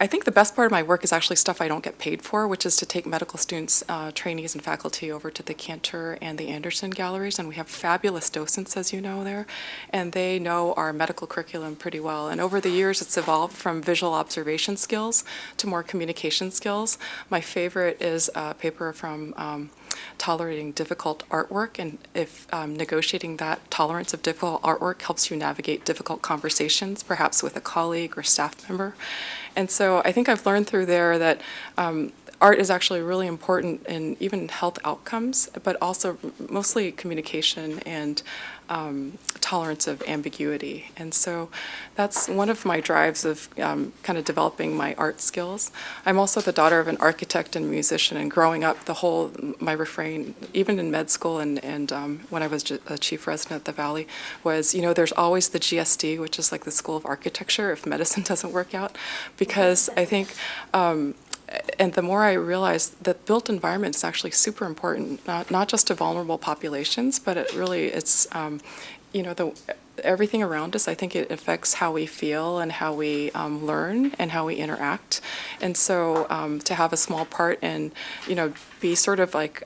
I think the best part of my work is actually stuff I don't get paid for, which is to take medical students, trainees, and faculty over to the Cantor and the Anderson galleries, and we have fabulous docents, as you know, there, and they know our medical curriculum pretty well. And over the years, it's evolved from visual observation skills to more communication skills. My favorite is a paper from Tolerating Difficult Artwork, and if negotiating that tolerance of difficult artwork helps you navigate difficult conversations, perhaps with a colleague or staff member. And so I think I've learned through there that art is actually really important in even health outcomes, but also mostly communication and tolerance of ambiguity. And so that's one of my drives of kind of developing my art skills. I'm also the daughter of an architect and musician, and growing up, my refrain, even in med school and when I was a chief resident at the Valley, was, there's always the GSD, which is like the School of Architecture if medicine doesn't work out, because I think and the more I realized that built environment is actually super important, not just to vulnerable populations, but it's everything around us. I think it affects how we feel and how we learn and how we interact. And so to have a small part and, be sort of like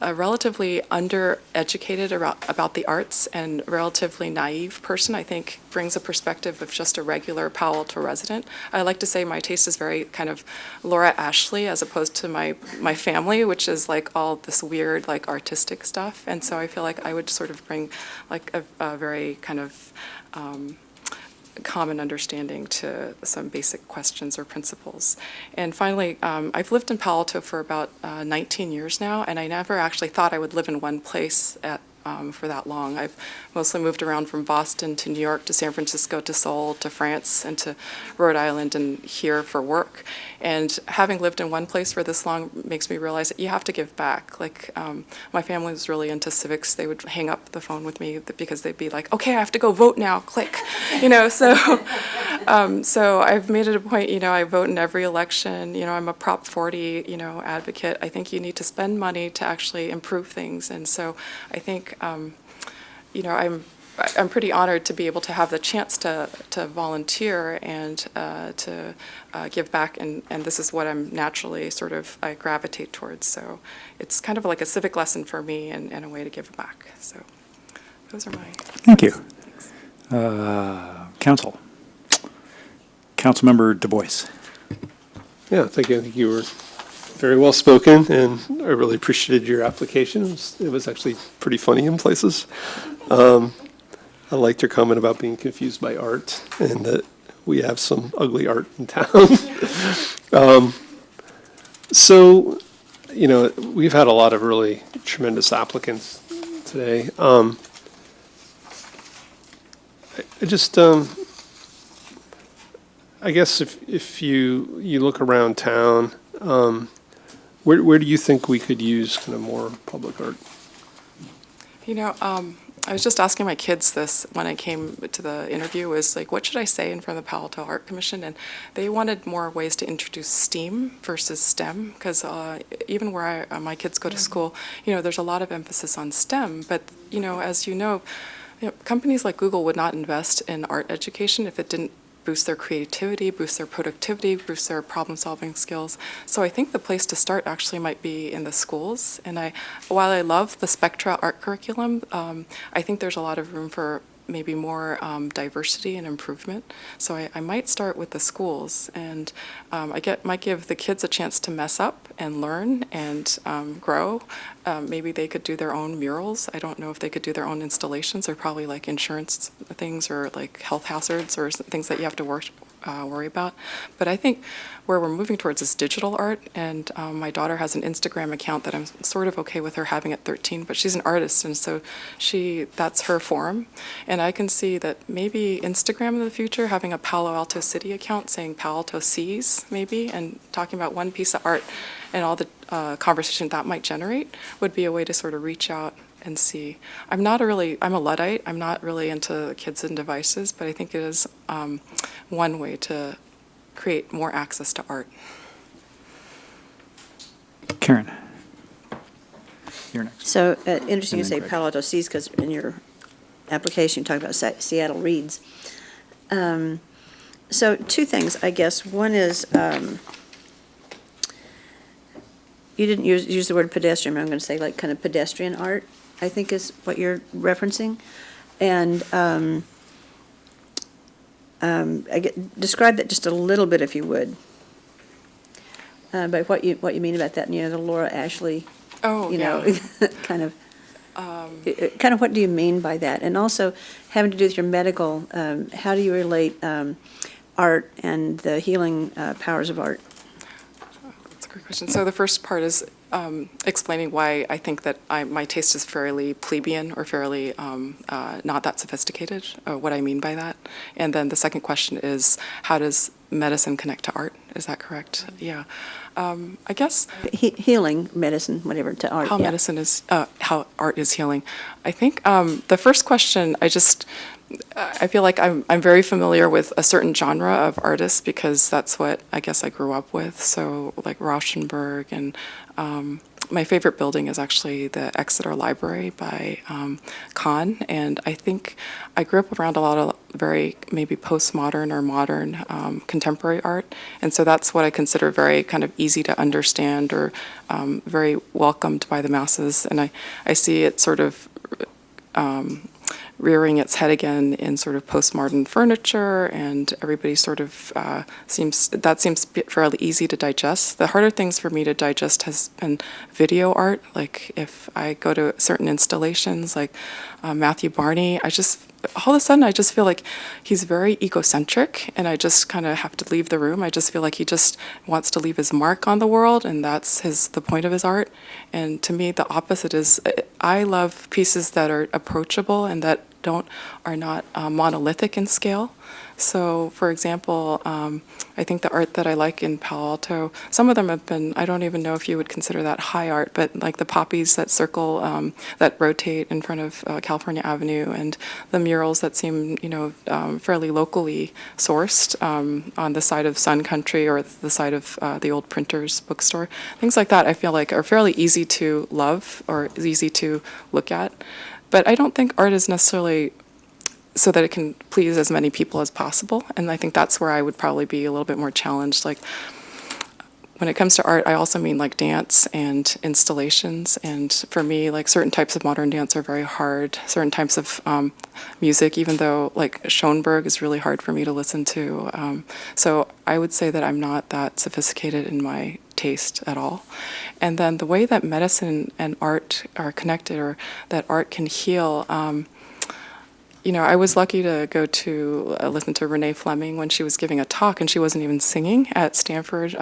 a relatively undereducated about the arts and relatively naive person, I think, brings a perspective of just a regular Palo Alto resident. I like to say my taste is very kind of Laura Ashley as opposed to my family, which is like all this weird like artistic stuff. And so I feel like I would sort of bring like a very kind of common understanding to some basic questions or principles. And finally, I've lived in Palo Alto for about 19 years now, and I never actually thought I would live in one place for that long. I've mostly moved around from Boston to New York to San Francisco to Seoul to France and to Rhode Island and here for work. And having lived in one place for this long makes me realize that you have to give back. Like my family was really into civics. They would hang up the phone with me because they'd be like, okay, I have to go vote now, click. So I've made it a point, I vote in every election. I'm a Prop 40, advocate. I think you need to spend money to actually improve things. And so I think, I'm pretty honored to be able to have the chance to volunteer and to give back, and this is what I'm naturally I gravitate towards. So it's kind of like a civic lesson for me and a way to give back. So those are my Thank you. Thanks. Councilmember Du Bois. Yeah, thank you. I think you were very well spoken, and I really appreciated your application. It was actually pretty funny in places. I liked your comment about being confused by art, and that we have some ugly art in town. So, we've had a lot of really tremendous applicants today. I guess if you look around town, where do you think we could use kind of more public art? I was just asking my kids this when I came to the interview, was like, what should I say in front of the Palo Alto Art Commission? And they wanted more ways to introduce STEAM versus STEM, because even where my kids go to school, there's a lot of emphasis on STEM. But, as you know, companies like Google would not invest in art education if it didn't boost their creativity, boost their productivity, boost their problem-solving skills. So I think the place to start actually might be in the schools. And while I love the Spectra art curriculum, I think there's a lot of room for maybe more diversity and improvement. So I might start with the schools, and might give the kids a chance to mess up and learn and grow. Maybe they could do their own murals. I don't know if they could do their own installations. They're probably like insurance things or like health hazards or things that you have to worry about. But I think where we're moving towards is digital art, and my daughter has an Instagram account that I'm sort of okay with her having at 13, but she's an artist, and so that's her form. And I can see that maybe Instagram in the future, having a Palo Alto City account saying Palo Alto Sees, maybe, and talking about one piece of art and all the conversation that might generate would be a way to sort of reach out and see. I'm a Luddite. I'm not really into kids and devices, but I think it is one way to create more access to art. Karen, you're next. So interesting you And then say Greg. Palo Alto Sees, because in your application you talk about Seattle Reads. So two things, I guess. One is you didn't use the word pedestrian, but I'm going to say like kind of pedestrian art, I think is what you're referencing. And describe that just a little bit, if you would. By what you mean about that, the Laura Ashley, kind of. Kind of what do you mean by that? And also having to do with your medical, how do you relate art and the healing powers of art? That's a great question. So the first part is explaining why I think that my taste is fairly plebeian or fairly not that sophisticated, what I mean by that. And then the second question is, how does medicine connect to art? Is that correct? Yeah. I guess healing, medicine, whatever, to art. How medicine is, how art is healing. I think the first question, I feel like I'm very familiar with a certain genre of artists because that's what I guess I grew up with. So like Rauschenberg, and my favorite building is actually the Exeter Library by Kahn. And I think I grew up around a lot of very maybe postmodern or modern contemporary art. And so that's what I consider very kind of easy to understand or very welcomed by the masses. And I see it sort of rearing its head again in sort of postmodern furniture, and everybody sort of seems fairly easy to digest. The harder things for me to digest has been video art. Like if I go to certain installations, like Matthew Barney, all of a sudden I just feel like he's very egocentric, and I just kind of have to leave the room. I just feel like he just wants to leave his mark on the world, and that's the point of his art. And to me, the opposite is I love pieces that are approachable and that are not monolithic in scale. So, for example, I think the art that I like in Palo Alto, some of them have been, I don't even know if you would consider that high art, but like the poppies that circle, that rotate in front of California Avenue, and the murals that seem, fairly locally sourced on the side of Sun Country or the side of the old Printers bookstore. Things like that I feel like are fairly easy to love or easy to look at. But I don't think art is necessarily so that it can please as many people as possible. And I think that's where I would probably be a little bit more challenged. Like when it comes to art, I also mean like dance and installations. And for me, like certain types of modern dance are very hard. Certain types of music, even though like Schoenberg is really hard for me to listen to. So I would say that I'm not that sophisticated in my taste at all. And then the way that medicine and art are connected, or that art can heal, I was lucky to go to listen to Renee Fleming when she was giving a talk, and she wasn't even singing at Stanford.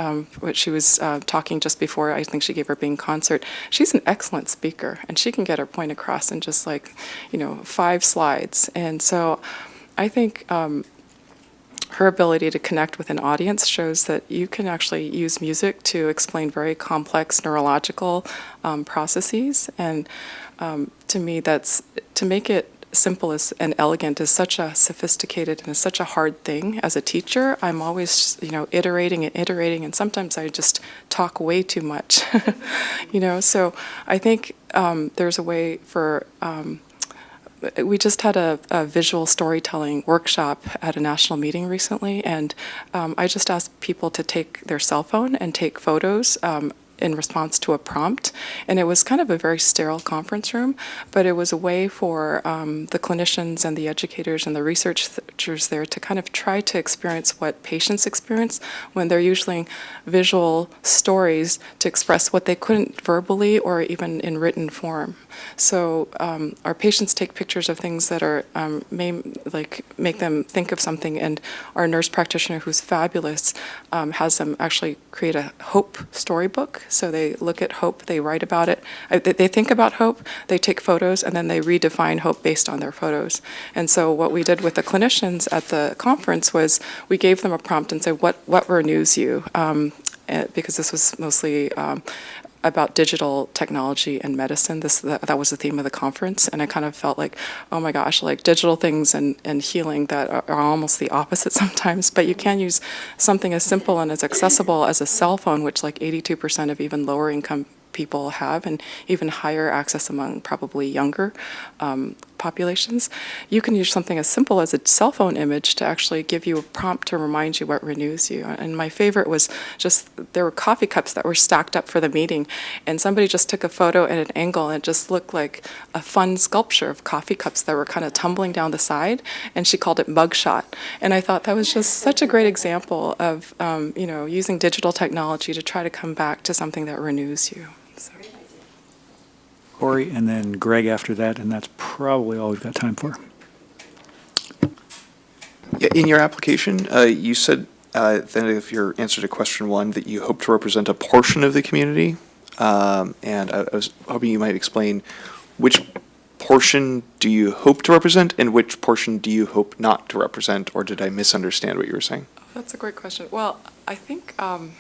She was talking just before, I think she gave her Bing concert. She's an excellent speaker, and she can get her point across in just 5 slides. And so I think her ability to connect with an audience shows that you can actually use music to explain very complex neurological processes. And to me, to make it simple and elegant is such a sophisticated and is such a hard thing. As a teacher, I'm always, iterating and iterating, and sometimes I just talk way too much, So I think there's a way for. We just had a visual storytelling workshop at a national meeting recently, and I just asked people to take their cell phone and take photos in response to a prompt. And it was kind of a very sterile conference room, but it was a way for the clinicians and the educators and the researchers there to kind of try to experience what patients experience when they're using visual stories to express what they couldn't verbally or even in written form. So our patients take pictures of things that are make them think of something, and our nurse practitioner, who's fabulous, has them actually create a hope storybook. So they look at hope, they write about it, they think about hope, they take photos, and then they redefine hope based on their photos. And so what we did with the clinicians at the conference was we gave them a prompt and said, what renews you? Because this was mostly about digital technology and medicine. That was the theme of the conference, and I kind of felt like, oh my gosh, like digital things and healing that are almost the opposite sometimes, but you can use something as simple and as accessible as a cell phone, which like 82% of even lower income people have, and even higher access among probably younger populations. You can use something as simple as a cell phone image to actually give you a prompt to remind you what renews you. And my favorite was just, there were coffee cups that were stacked up for the meeting, and somebody just took a photo at an angle, and it just looked like a fun sculpture of coffee cups that were kind of tumbling down the side, and she called it mugshot. And I thought that was just such a great example of using digital technology to try to come back to something that renews you. So. Corey, and then Greg after that, and that's probably all we've got time for. Yeah, in your application, you said then if your answer to question 1 that you hope to represent a portion of the community, and I was hoping you might explain which portion do you hope to represent and which portion do you hope not to represent, or did I misunderstand what you were saying? That's a great question. Well, I think I'm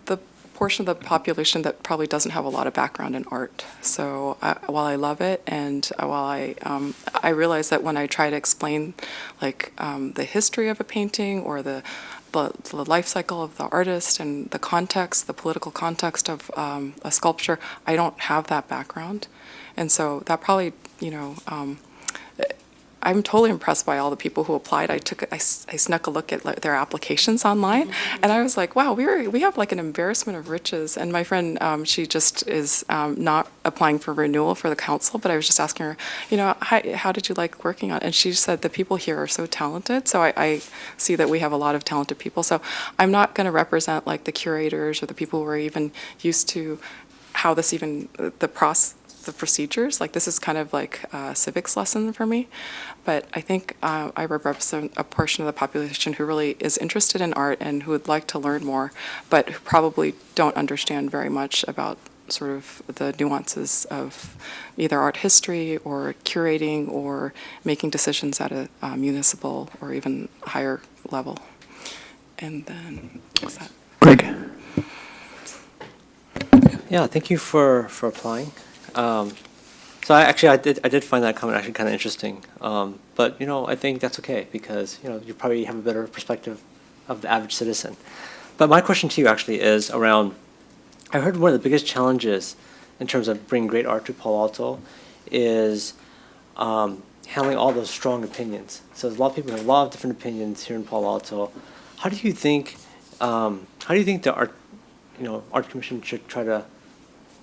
the portion of the population that probably doesn't have a lot of background in art. So while I love it, and while I realize that when I try to explain the history of a painting or the life cycle of the artist and the context, the political context of a sculpture, I don't have that background. And so that probably, I'm totally impressed by all the people who applied. I snuck a look at their applications online, and I was like, wow, we have like an embarrassment of riches. And my friend, she just is not applying for renewal for the council, but I was just asking her, how did you like working on it? And she said the people here are so talented. So I see that we have a lot of talented people. So I'm not going to represent like the curators or the people who are even used to how this even, the procedures. Like this is kind of like a civics lesson for me. But I think I represent a portion of the population who really is interested in art and who would like to learn more, but who probably don't understand very much about sort of the nuances of either art history or curating or making decisions at a municipal or even higher level. And then, what's that? Greg. Yeah, thank you for applying. So I did find that comment actually kind of interesting. But I think that's okay because you probably have a better perspective of the average citizen. But my question to you actually is around. I heard one of the biggest challenges in terms of bringing great art to Palo Alto is handling all those strong opinions. So there's a lot of people who have a lot of different opinions here in Palo Alto. How do you think the art commission should try to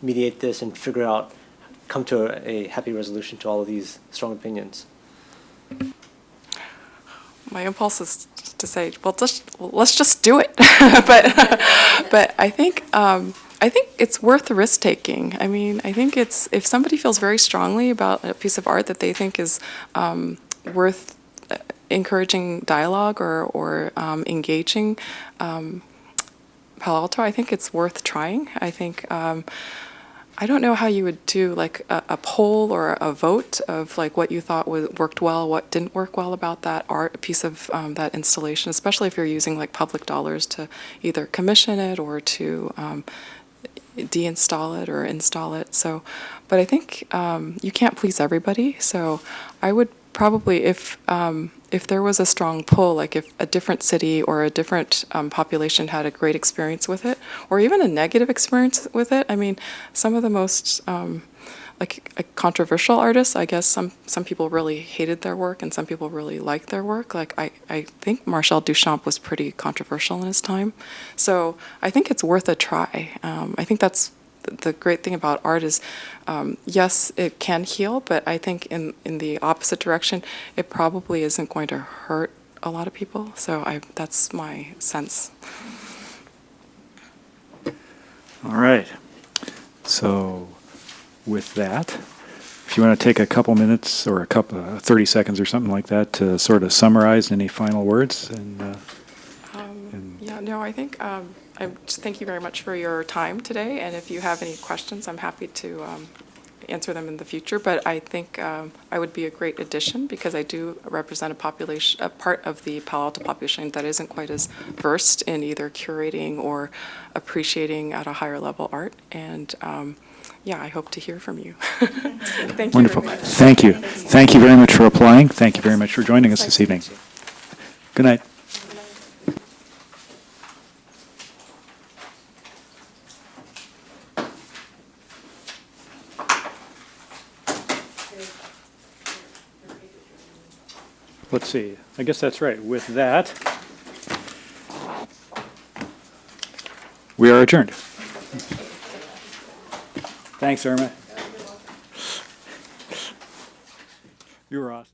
mediate this and come to a happy resolution to all of these strong opinions? My impulse is to say, let's just do it. but I think it's worth the risk taking. I mean, I think if somebody feels very strongly about a piece of art that they think is worth encouraging dialogue or engaging Palo Alto, I think it's worth trying. I think. I don't know how you would do like a poll or a vote of like what you thought worked well, what didn't work well about that art, a piece of that installation, especially if you're using like public dollars to either commission it or to deinstall it or install it. So, but I think you can't please everybody. So I would probably, if there was a strong pull, like if a different city or a different population had a great experience with it, or even a negative experience with it. I mean, some of the most like a controversial artist. I guess some people really hated their work and some people really liked their work. Like I think Marcel Duchamp was pretty controversial in his time. So I think it's worth a try. I think that's the great thing about art is, yes, it can heal, but I think in the opposite direction, it probably isn't going to hurt a lot of people. So that's my sense. All right. So with that, if you want to take a couple minutes or 30 seconds or something like that to sort of summarize any final words. Yeah, no, I think I just thank you very much for your time today. And if you have any questions, I'm happy to answer them in the future. But I think I would be a great addition because I do represent a part of the Palo Alto population that isn't quite as versed in either curating or appreciating at a higher level art. And yeah, I hope to hear from you. Thank you. Wonderful. Very much. Thank you. Thank you very much for applying. Thank you very much for joining us this evening. Good night. Let's see. I guess that's right. With that, we are adjourned. Thanks, Irma. You were awesome.